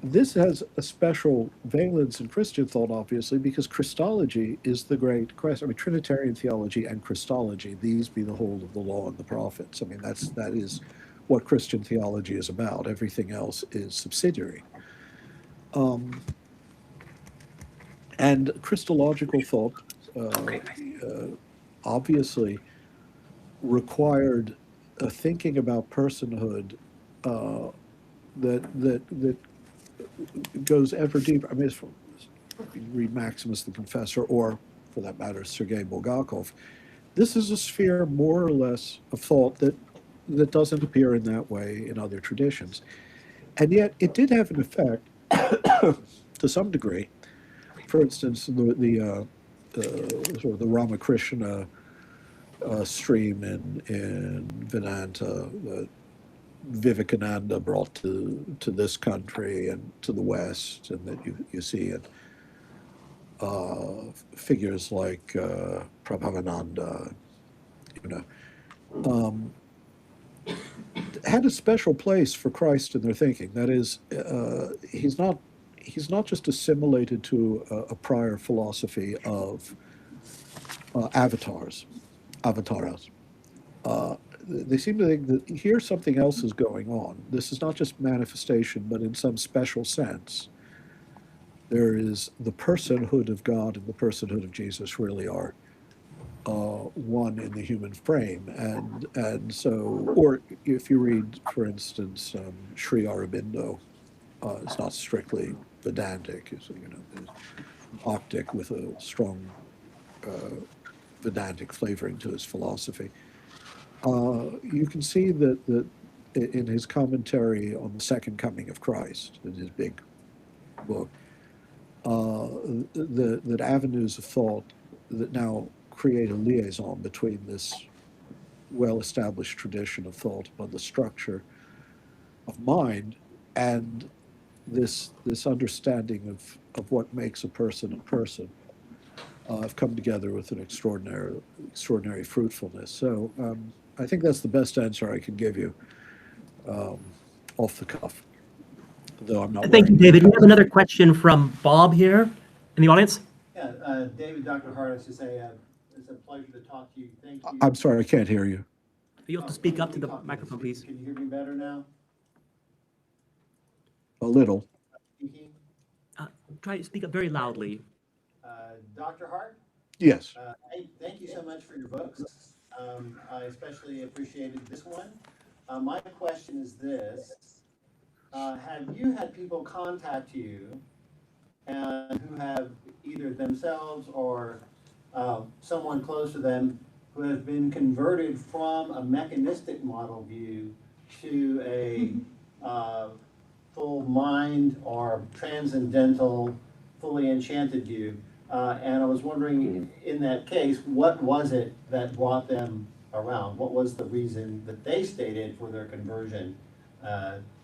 This has a special valence in Christian thought, obviously, because Christology is the great question. I mean, Trinitarian theology and Christology, these be the whole of the law and the prophets. I mean, that is what Christian theology is about. Everything else is subsidiary. And Christological thought obviously required a thinking about personhood that goes ever deeper. I mean, you read Maximus the Confessor, or for that matter, Sergei Bulgakov. This is a sphere more or less of thought that doesn't appear in that way in other traditions. And yet it did have an effect to some degree. For instance, the sort of the Ramakrishna stream in Vedanta that Vivekananda brought to this country and to the West, and that you see in figures like Prabhavananda, had a special place for Christ in their thinking. That is, he's not just assimilated to a prior philosophy of avatars. They seem to think that here something else is going on. This is not just manifestation, but in some special sense, there is the personhood of God and the personhood of Jesus really are one in the human frame. And so, or if you read, for instance, Sri Aurobindo, it's not strictly Vedantic, it's, Octic with a strong Vedantic flavoring to his philosophy. You can see that in his commentary on the Second Coming of Christ, in his big book, that avenues of thought that now create a liaison between this well-established tradition of thought about the structure of mind and this understanding of what makes a person have come together with an extraordinary fruitfulness. So I think that's the best answer I can give you off the cuff, though I'm not. Thank you, David. We have another question from Bob here in the audience. Yeah, David, Dr. Hart, it's a pleasure to talk to you. Thank you. I'm sorry, I can't hear you. You have to speak up to the microphone, please. Can you hear me better now? A little. Speaking. Try to speak up very loudly. Dr. Hart? Yes. Thank you so much for your books. I especially appreciated this one. My question is this. Have you had people contact you and who have either themselves or someone close to them who has been converted from a mechanistic model view to a full mind or transcendental, fully enchanted view? And I was wondering, in that case, what was it that brought them around? What was the reason that they stated for their conversion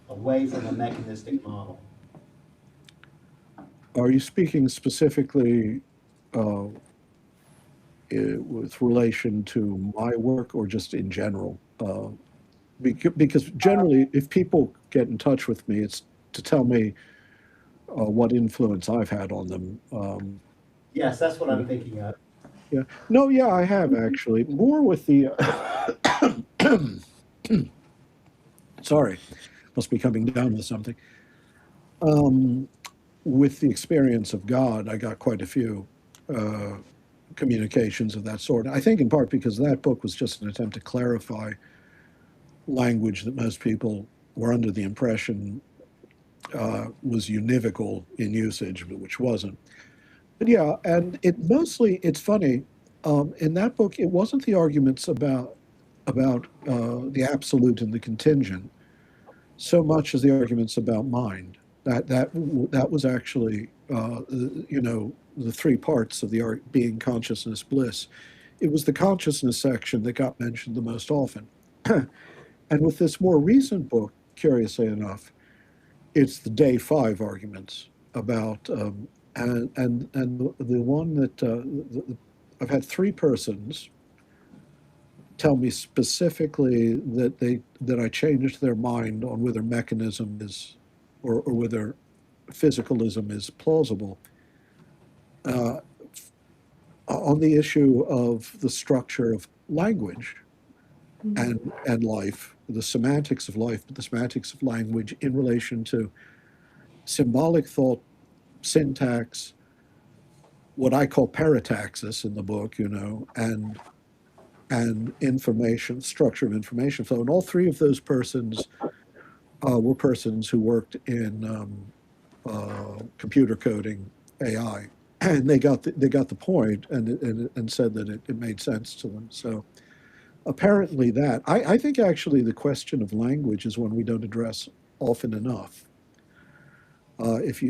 away from a mechanistic model? Are you speaking specifically with relation to my work or just in general? Because generally, if people get in touch with me, it's to tell me what influence I've had on them. Yes, that's what I'm thinking of. Yeah. No, yeah, I have actually. More with the sorry, must be coming down with something. With the experience of God, I got quite a few communications of that sort. I think in part because that book was just an attempt to clarify language that most people were under the impression was univocal in usage, but which wasn't. But yeah, and it's funny, in that book, it wasn't the arguments about the absolute and the contingent so much as the arguments about mind. That was actually, the three parts of the art being consciousness, bliss. It was the consciousness section that got mentioned the most often. And with this more recent book, curiously enough, it's the day five arguments about, the one that I've had three persons tell me specifically that I changed their mind on whether mechanism is, or whether physicalism is plausible, on the issue of the structure of language and life, the semantics of life, but the semantics of language in relation to symbolic thought, syntax, what I call parataxis in the book, and information, structure of information flow. And all three of those persons were persons who worked in computer coding AI. And they got the point and said that it made sense to them. So apparently that, I think actually the question of language is one we don't address often enough. As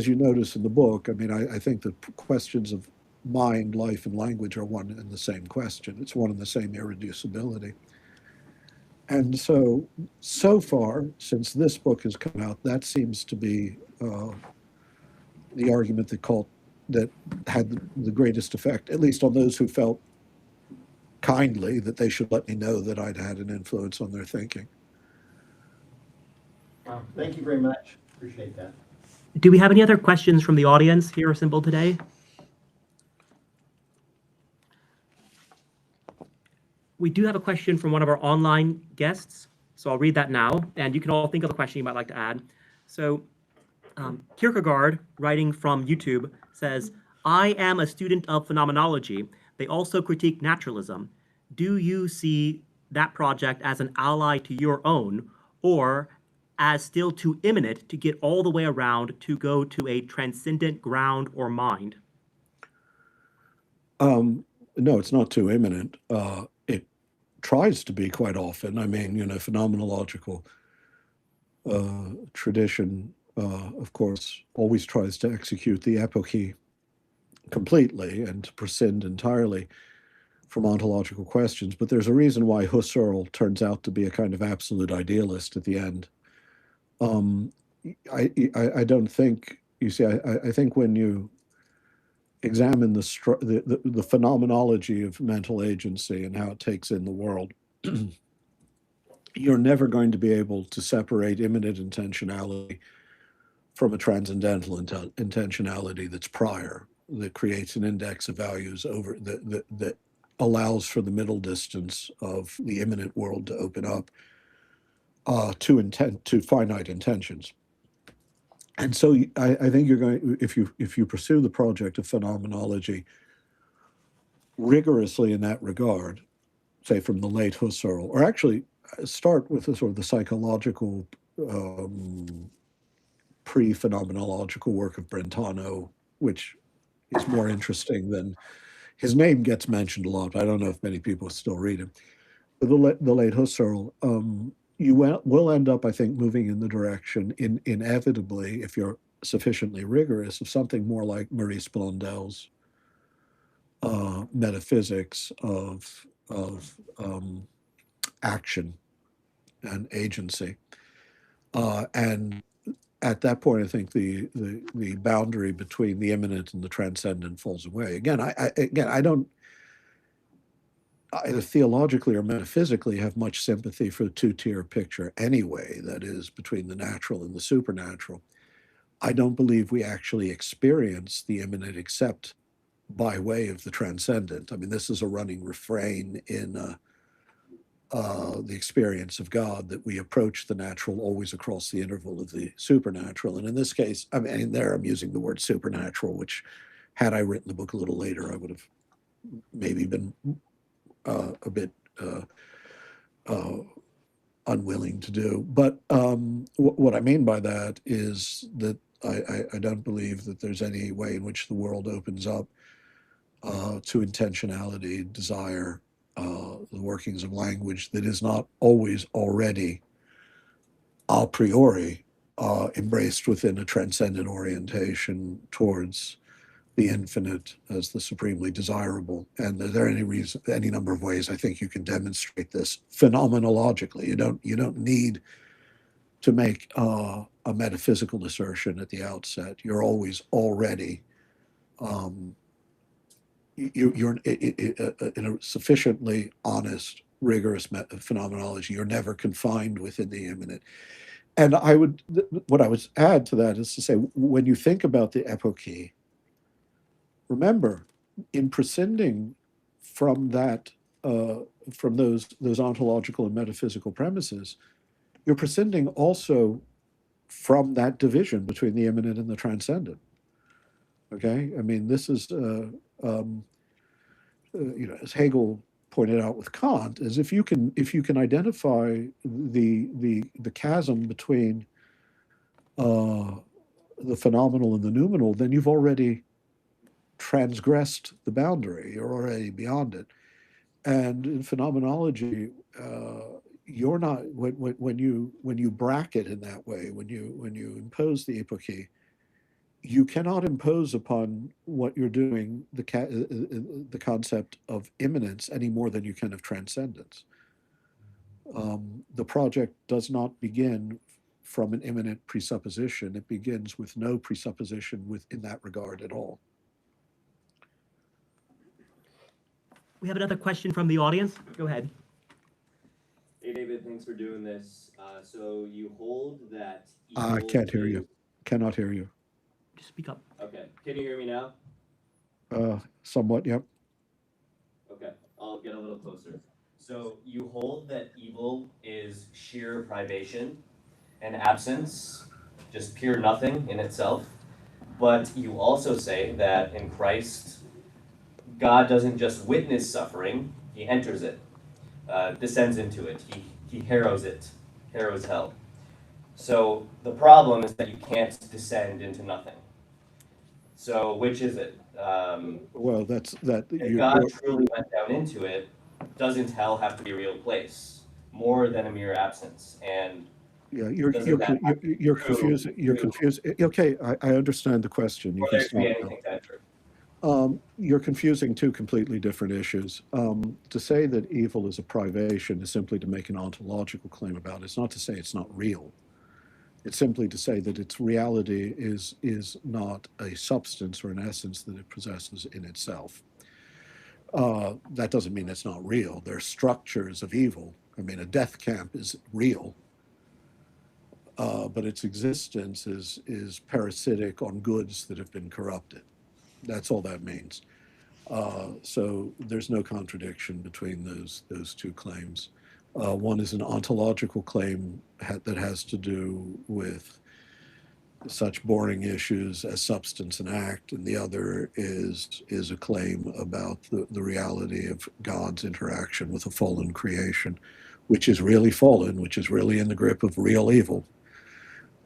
you notice in the book, I mean, I think the questions of mind, life, and language are one and the same question. It's one and the same irreducibility. And so far, since this book has come out, that seems to be the argument that had the greatest effect, at least on those who felt kindly that they should let me know that I'd had an influence on their thinking. Wow, thank you very much. Appreciate that. Do we have any other questions from the audience here assembled today? We do have a question from one of our online guests, so I'll read that now, and you can all think of a question you might like to add. So Kierkegaard, writing from YouTube, says, I am a student of phenomenology. They also critique naturalism. Do you see that project as an ally to your own, or as still too imminent to get all the way around to go to a transcendent ground or mind? No, it's not too imminent. It tries to be quite often. I mean, phenomenological tradition, of course, always tries to execute the epoche completely and to prescind entirely from ontological questions. But there's a reason why Husserl turns out to be a kind of absolute idealist at the end. I don't think, you see, I think when you examine the phenomenology of mental agency and how it takes in the world, you're never going to be able to separate immanent intentionality from a transcendental intentionality that's prior, that creates an index of values over that allows for the middle distance of the immanent world to open up to finite intentions. And so I think you're going, if you pursue the project of phenomenology rigorously in that regard, say from the late Husserl, or actually start with the sort of the psychological pre-phenomenological work of Brentano, which is more interesting than, his name gets mentioned a lot, but I don't know if many people still read him. But the late Husserl, you will end up, I think, moving in the direction, inevitably, if you're sufficiently rigorous, of something more like Maurice Blondel's metaphysics of action and agency. And at that point, I think the boundary between the immanent and the transcendent falls away. Again, I don't either theologically or metaphysically have much sympathy for the two-tier picture anyway, that is, between the natural and the supernatural. I don't believe we actually experience the immanent except by way of the transcendent. I mean, this is a running refrain in the experience of God, that we approach the natural always across the interval of the supernatural. And in this case, I mean, there I'm using the word supernatural, which had I written the book a little later, I would have maybe been a bit unwilling to do. But what I mean by that is that I don't believe that there's any way in which the world opens up to intentionality, desire, the workings of language that is not always already a priori embraced within a transcendent orientation towards the infinite as the supremely desirable. And there are any number of ways I think you can demonstrate this phenomenologically. You don't need to make a metaphysical assertion at the outset. You're always already you're in a sufficiently honest, rigorous phenomenology. You're never confined within the immanent. And what I would add to that is to say, when you think about the epoche, remember, in prescinding from that, from those ontological and metaphysical premises, you're prescinding also from that division between the immanent and the transcendent. Okay, I mean, this is, as Hegel pointed out with Kant, is if you can identify the chasm between the phenomenal and the noumenal, then you've already transgressed the boundary. You're already beyond it. And in phenomenology, you're not when you bracket in that way, when you impose the epoche, you cannot impose upon what you're doing the concept of immanence any more than you can of transcendence. The project does not begin from an immanent presupposition. It begins with no presupposition in that regard at all. We have another question from the audience. Go ahead. Hey, David, thanks for doing this. So you hold that I can't hear you. Cannot hear you. Just speak up. Okay. Can you hear me now? Somewhat, yep. Okay. I'll get a little closer. So you hold that evil is sheer privation and absence, just pure nothing in itself. But you also say that in Christ, God doesn't just witness suffering, he enters it, descends into it, he harrows hell. So the problem is that you can't descend into nothing. So which is it? Well, if God truly went down into it, doesn't hell have to be a real place, more than a mere absence? And yeah, you're confusing. You're confused. Okay, I understand the question. You can stop now. You're confusing two completely different issues. To say that evil is a privation is simply to make an ontological claim about it. It's not to say it's not real. It's simply to say that its reality is not a substance or an essence that it possesses in itself. That doesn't mean it's not real. There are structures of evil. I mean, a death camp is real, but its existence is parasitic on goods that have been corrupted. That's all that means. So there's no contradiction between those two claims. One is an ontological claim that has to do with such boring issues as substance and act, and the other is a claim about the reality of God's interaction with a fallen creation, which is really fallen, which is really in the grip of real evil.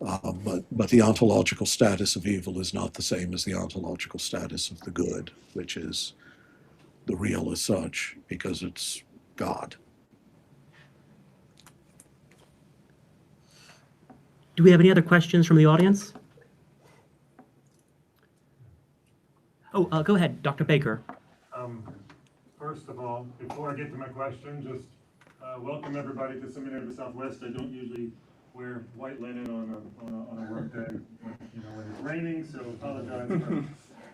But the ontological status of evil is not the same as the ontological status of the good, which is the real as such, because it's God. Do we have any other questions from the audience? Oh, go ahead, Dr. Baker. First of all, before I get to my question, just welcome everybody to Seminary of the Southwest. I don't usually wear white linen on a work day, when it's raining, so apologize.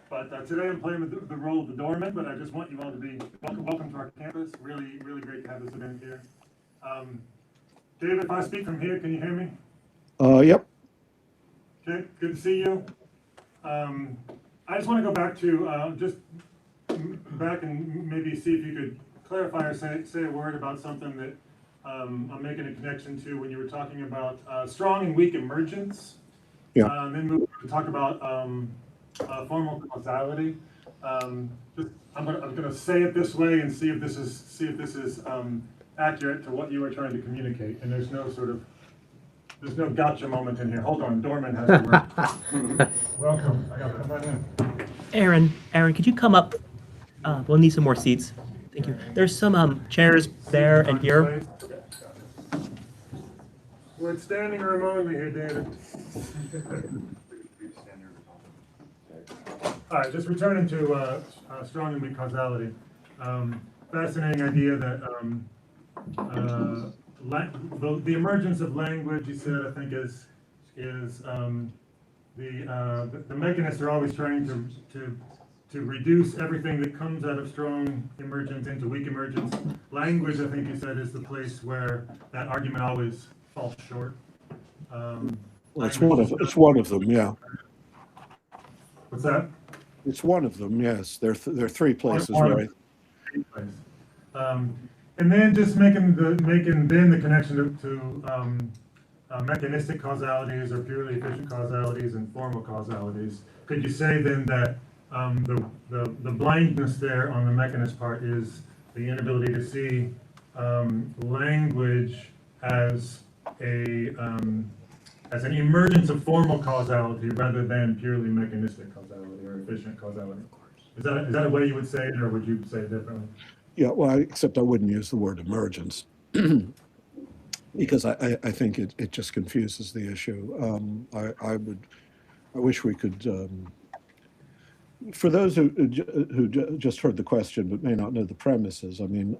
But today I'm playing the role of the doorman, but I just want you all to be welcome to our campus. Really, really great to have this event here. David, if I speak from here, can you hear me? Yep. Okay, good to see you. I just want to go back to and maybe see if you could clarify or say a word about something that I'm making a connection to when you were talking about strong and weak emergence. Yeah. Then move to talk about formal causality. Just I'm gonna say it this way and see if this is accurate to what you are trying to communicate. And there's no gotcha moment in here. Hold on, Dorman has the word. Welcome. Come on in. Aaron, could you come up? We'll need some more seats. Thank you. There's some chairs there and here. We're standing room only here, David. All right, just returning to strong and weak causality. Fascinating idea that the emergence of language, you said, I think is the mechanists are always trying to reduce everything that comes out of strong emergence into weak emergence. Language, I think you said, is the place where that argument always falls short. Well, it's one of them, yeah. What's that? It's one of them, yes. There are three places, right? And then just making the connection to mechanistic causalities or purely efficient causalities and formal causalities. Could you say then that the blindness there on the mechanist part is the inability to see language as as an emergence of formal causality rather than purely mechanistic causality or efficient causality? Is that a way you would say it, or would you say it differently? Yeah, well, except I wouldn't use the word emergence because I think it just confuses the issue. I wish we could, for those who just heard the question but may not know the premises, I mean,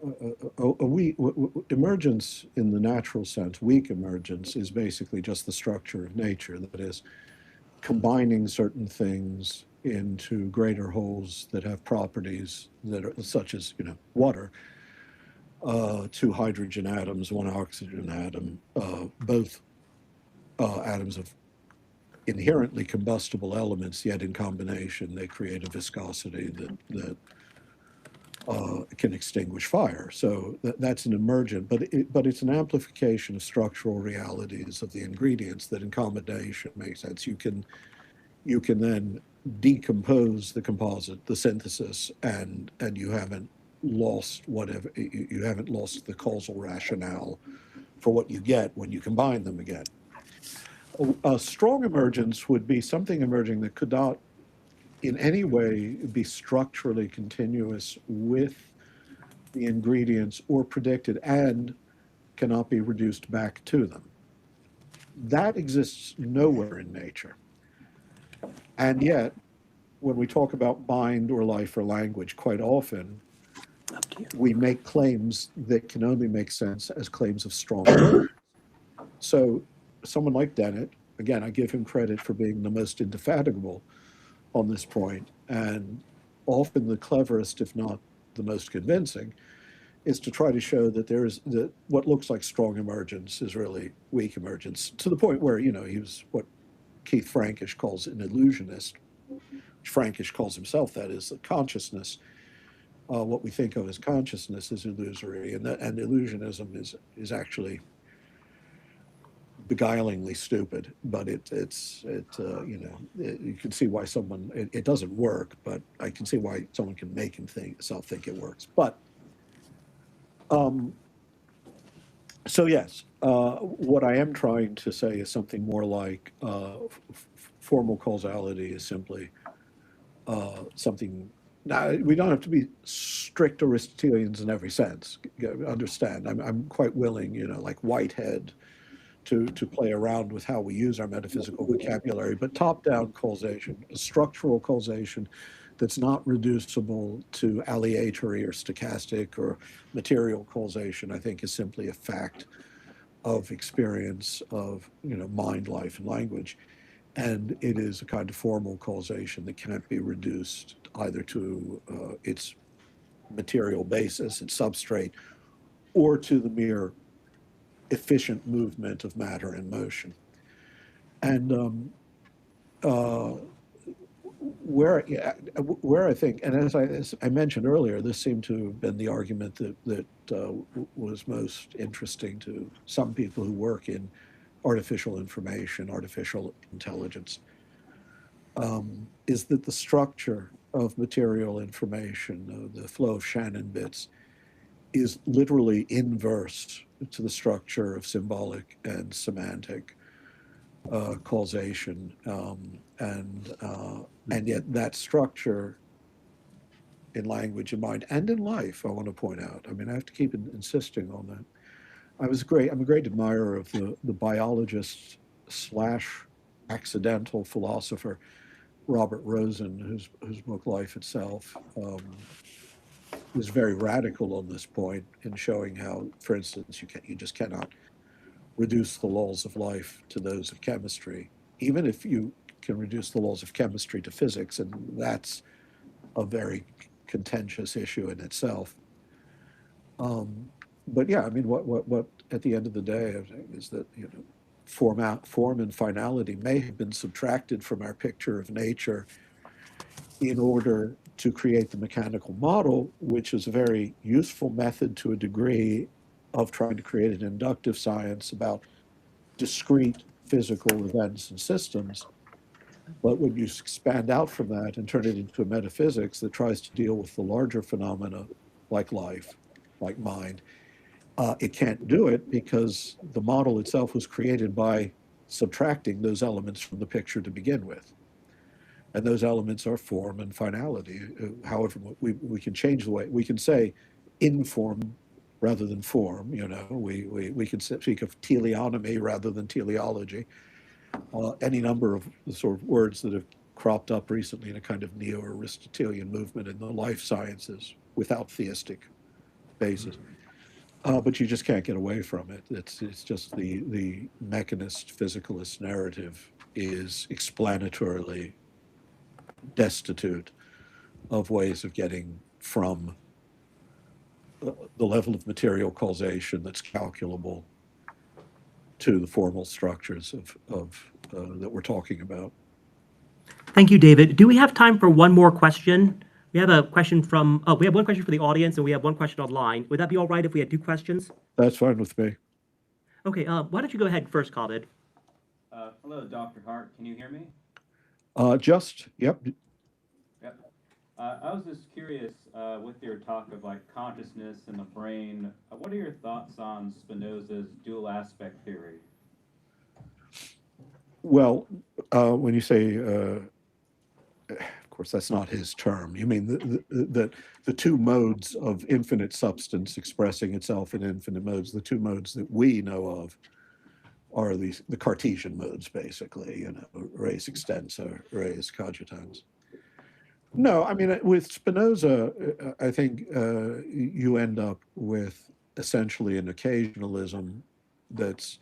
emergence in the natural sense, weak emergence, is basically just the structure of nature, that is, combining certain things into greater wholes that have properties that are such as, water, two hydrogen atoms, one oxygen atom, both atoms of inherently combustible elements, yet in combination they create a viscosity that can extinguish fire. So that's an emergent, but it's an amplification of structural realities of the ingredients that in combination makes sense. You can then decompose the composite, the synthesis, and you haven't lost whatever, you haven't lost the causal rationale for what you get when you combine them again. A strong emergence would be something emerging that could not in any way be structurally continuous with the ingredients or predicted and cannot be reduced back to them. That exists nowhere in nature. And yet, when we talk about mind or life or language, quite often we make claims that can only make sense as claims of strong emergence. So someone like Dennett, again, I give him credit for being the most indefatigable on this point, and often the cleverest, if not the most convincing, is to try to show that what looks like strong emergence is really weak emergence, to the point where, he was what Keith Frankish calls an illusionist. Frankish calls himself that, is consciousness. What we think of as consciousness is illusory, and illusionism is actually beguilingly stupid. But you can see why it doesn't work, but I can see why someone can make himself think it works. But so yes, what I am trying to say is something more like formal causality is simply something. Now, we don't have to be strict Aristotelians in every sense. Understand, I'm quite willing, like Whitehead, to play around with how we use our metaphysical vocabulary, but top-down causation, a structural causation that's not reducible to aleatory or stochastic or material causation, I think is simply a fact of experience of, mind, life, and language. And it is a kind of formal causation that can't be reduced either to its material basis, its substrate, or to the mere efficient movement of matter in motion. And where I think, and as I mentioned earlier, this seemed to have been the argument that was most interesting to some people who work in artificial information, artificial intelligence, is that the structure of material information, the flow of Shannon bits, is literally inverse to the structure of symbolic and semantic causation, and yet that structure in language and mind and in life, I want to point out. I mean, I have to keep insisting on that. I'm a great admirer of the biologist slash accidental philosopher Robert Rosen, whose book Life Itself was very radical on this point in showing how, for instance, you just cannot reduce the laws of life to those of chemistry, even if you can reduce the laws of chemistry to physics, and that's a very contentious issue in itself. But yeah, I mean, what at the end of the day is that, form and finality may have been subtracted from our picture of nature in order to create the mechanical model, which is a very useful method to a degree of trying to create an inductive science about discrete physical events and systems. But when you expand out from that and turn it into a metaphysics that tries to deal with the larger phenomena like life, like mind, it can't do it because the model itself was created by subtracting those elements from the picture to begin with. And those elements are form and finality. However, we can change the way, we can say inform rather than form, we can speak of teleonomy rather than teleology. Any number of the sort of words that have cropped up recently in a kind of neo-Aristotelian movement in the life sciences without theistic basis. But you just can't get away from it. It's just the mechanist, physicalist narrative is explanatorily destitute of ways of getting from the level of material causation that's calculable to the formal structures of that we're talking about. Thank you, David. Do we have time for one more question? We have a question from, we have one question for the audience and we have one question online. Would that be all right if we had two questions? That's fine with me. Okay, why don't you go ahead first, Khalid? Hello, Dr. Hart. Can you hear me? Yep. Yep. I was just curious with your talk of like consciousness and the brain. What are your thoughts on Spinoza's dual aspect theory? Well, when you say, of course, that's not his term. You mean the two modes of infinite substance expressing itself in infinite modes, the two modes that we know of are the Cartesian modes, basically, res extensa, res cogitans. No, I mean, with Spinoza, I think you end up with essentially an occasionalism that's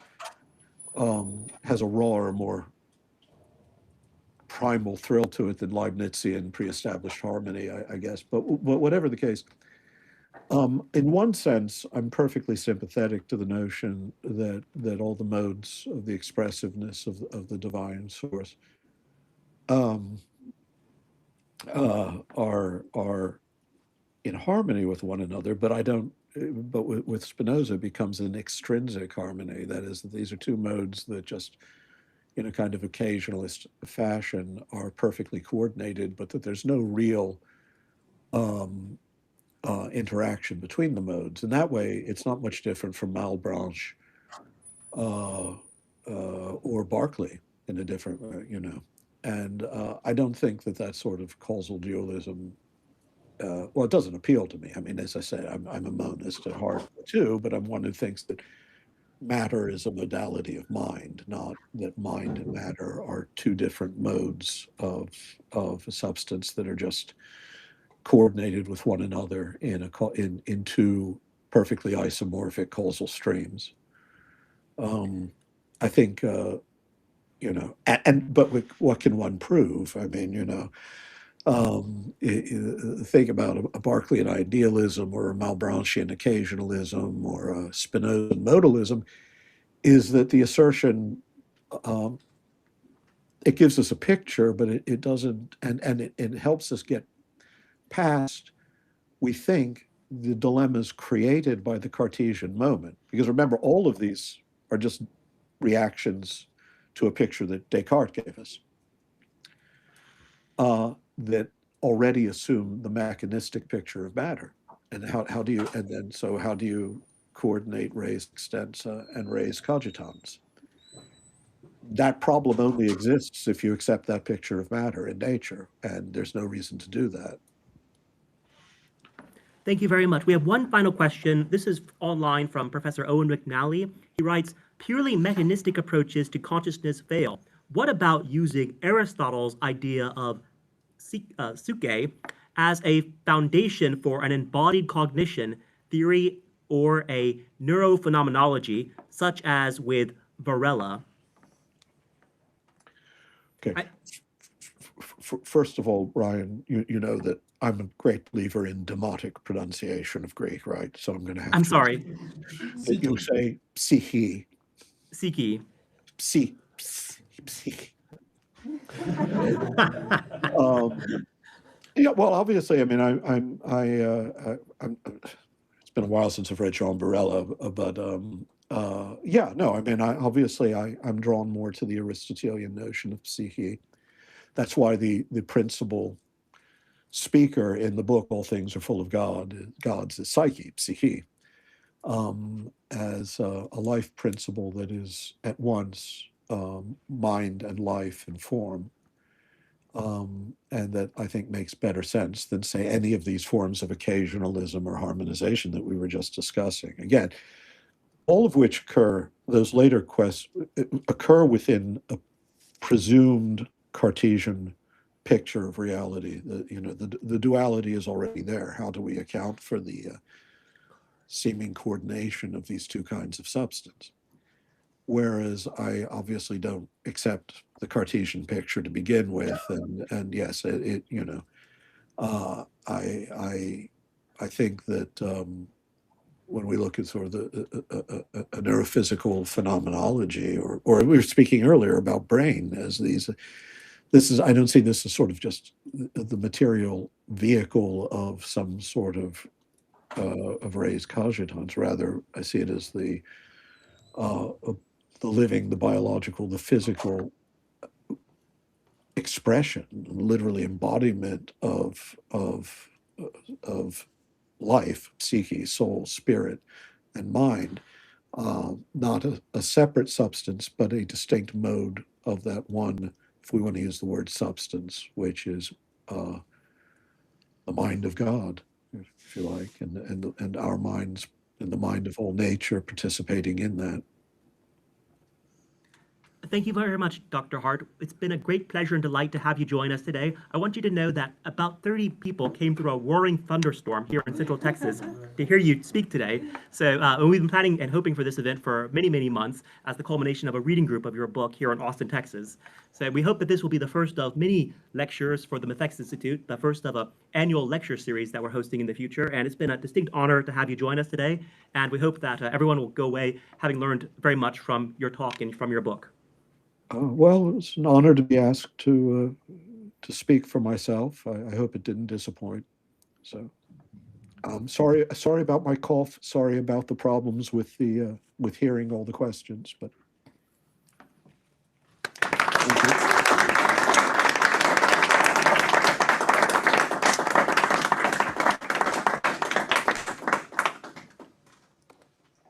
has a rawer, more primal thrill to it than Leibnizian pre-established harmony, I guess. But whatever the case, in one sense, I'm perfectly sympathetic to the notion that all the modes of the expressiveness of the divine source are in harmony with one another. But I don't. But with Spinoza, it becomes an extrinsic harmony. That is, that these are two modes that just, in a kind of occasionalist fashion, are perfectly coordinated, but that there's no real interaction between the modes. And that way, it's not much different from Malebranche or Berkeley in a different way, And I don't think that sort of causal dualism, well, it doesn't appeal to me. I mean, as I say, I'm a monist at heart too, but I'm one who thinks that matter is a modality of mind, not that mind and matter are two different modes of a substance that are just coordinated with one another in two perfectly isomorphic causal streams. I think, but what can one prove? I mean, think about a Berkeleyan idealism or a Malebranchian occasionalism or a Spinozan modalism, is that the assertion, it gives us a picture, but it doesn't, and it helps us get past, we think, the dilemmas created by the Cartesian moment. Because remember, all of these are just reactions to a picture that Descartes gave us. That already assume the mechanistic picture of matter. And how do you, and then so how do you coordinate res extensa and res cogitans? That problem only exists if you accept that picture of matter in nature, and there's no reason to do that. Thank you very much. We have one final question. This is online from Professor Owen McNally. He writes, purely mechanistic approaches to consciousness fail. What about using Aristotle's idea of psyche as a foundation for an embodied cognition theory or a neurophenomenology, such as with Varela? Okay. First of all, Ryan, you know that I'm a great believer in demotic pronunciation of Greek, right? So I'm going to have I'm to. sorry. You say psyche. Psyche. Psyche. Yeah, well, obviously, I mean, it's been a while since I've read Jean Varela, but yeah, no, I mean, I'm drawn more to the Aristotelian notion of psyche. That's why the principal speaker in the book, All Things Are Full of Gods, is psyche, as a life principle that is at once mind and life and form. And that I think makes better sense than, say, any of these forms of occasionalism or harmonization that we were just discussing. Again, all of which those later quests occur within a presumed Cartesian picture of reality. The duality is already there. How do we account for the seeming coordination of these two kinds of substance? Whereas I obviously don't accept the Cartesian picture to begin with, and yes, I think that when we look at sort of a neurophysical phenomenology, or we were speaking earlier about brain as I don't see this as sort of just the material vehicle of some sort of res cogitans. Rather, I see it as the living, the biological, the physical expression, literally embodiment of life, psyche, soul, spirit, and mind, not a separate substance, but a distinct mode of that one, if we want to use the word substance, which is the mind of God, if you like, and our minds and the mind of all nature participating in that. Thank you very much, Dr. Hart. It's been a great pleasure and delight to have you join us today. I want you to know that about 30 people came through a roaring thunderstorm here in Central Texas to hear you speak today. So we've been planning and hoping for this event for many, many months as the culmination of a reading group of your book here in Austin, Texas. So we hope that this will be the first of many lectures for the Methexis Institute, the first of an annual lecture series that we're hosting in the future. And it's been a distinct honor to have you join us today. And we hope that everyone will go away having learned very much from your talk and from your book. Well, it's an honor to be asked to speak for myself. I hope it didn't disappoint. So, sorry about my cough. Sorry about the problems with hearing all the questions, but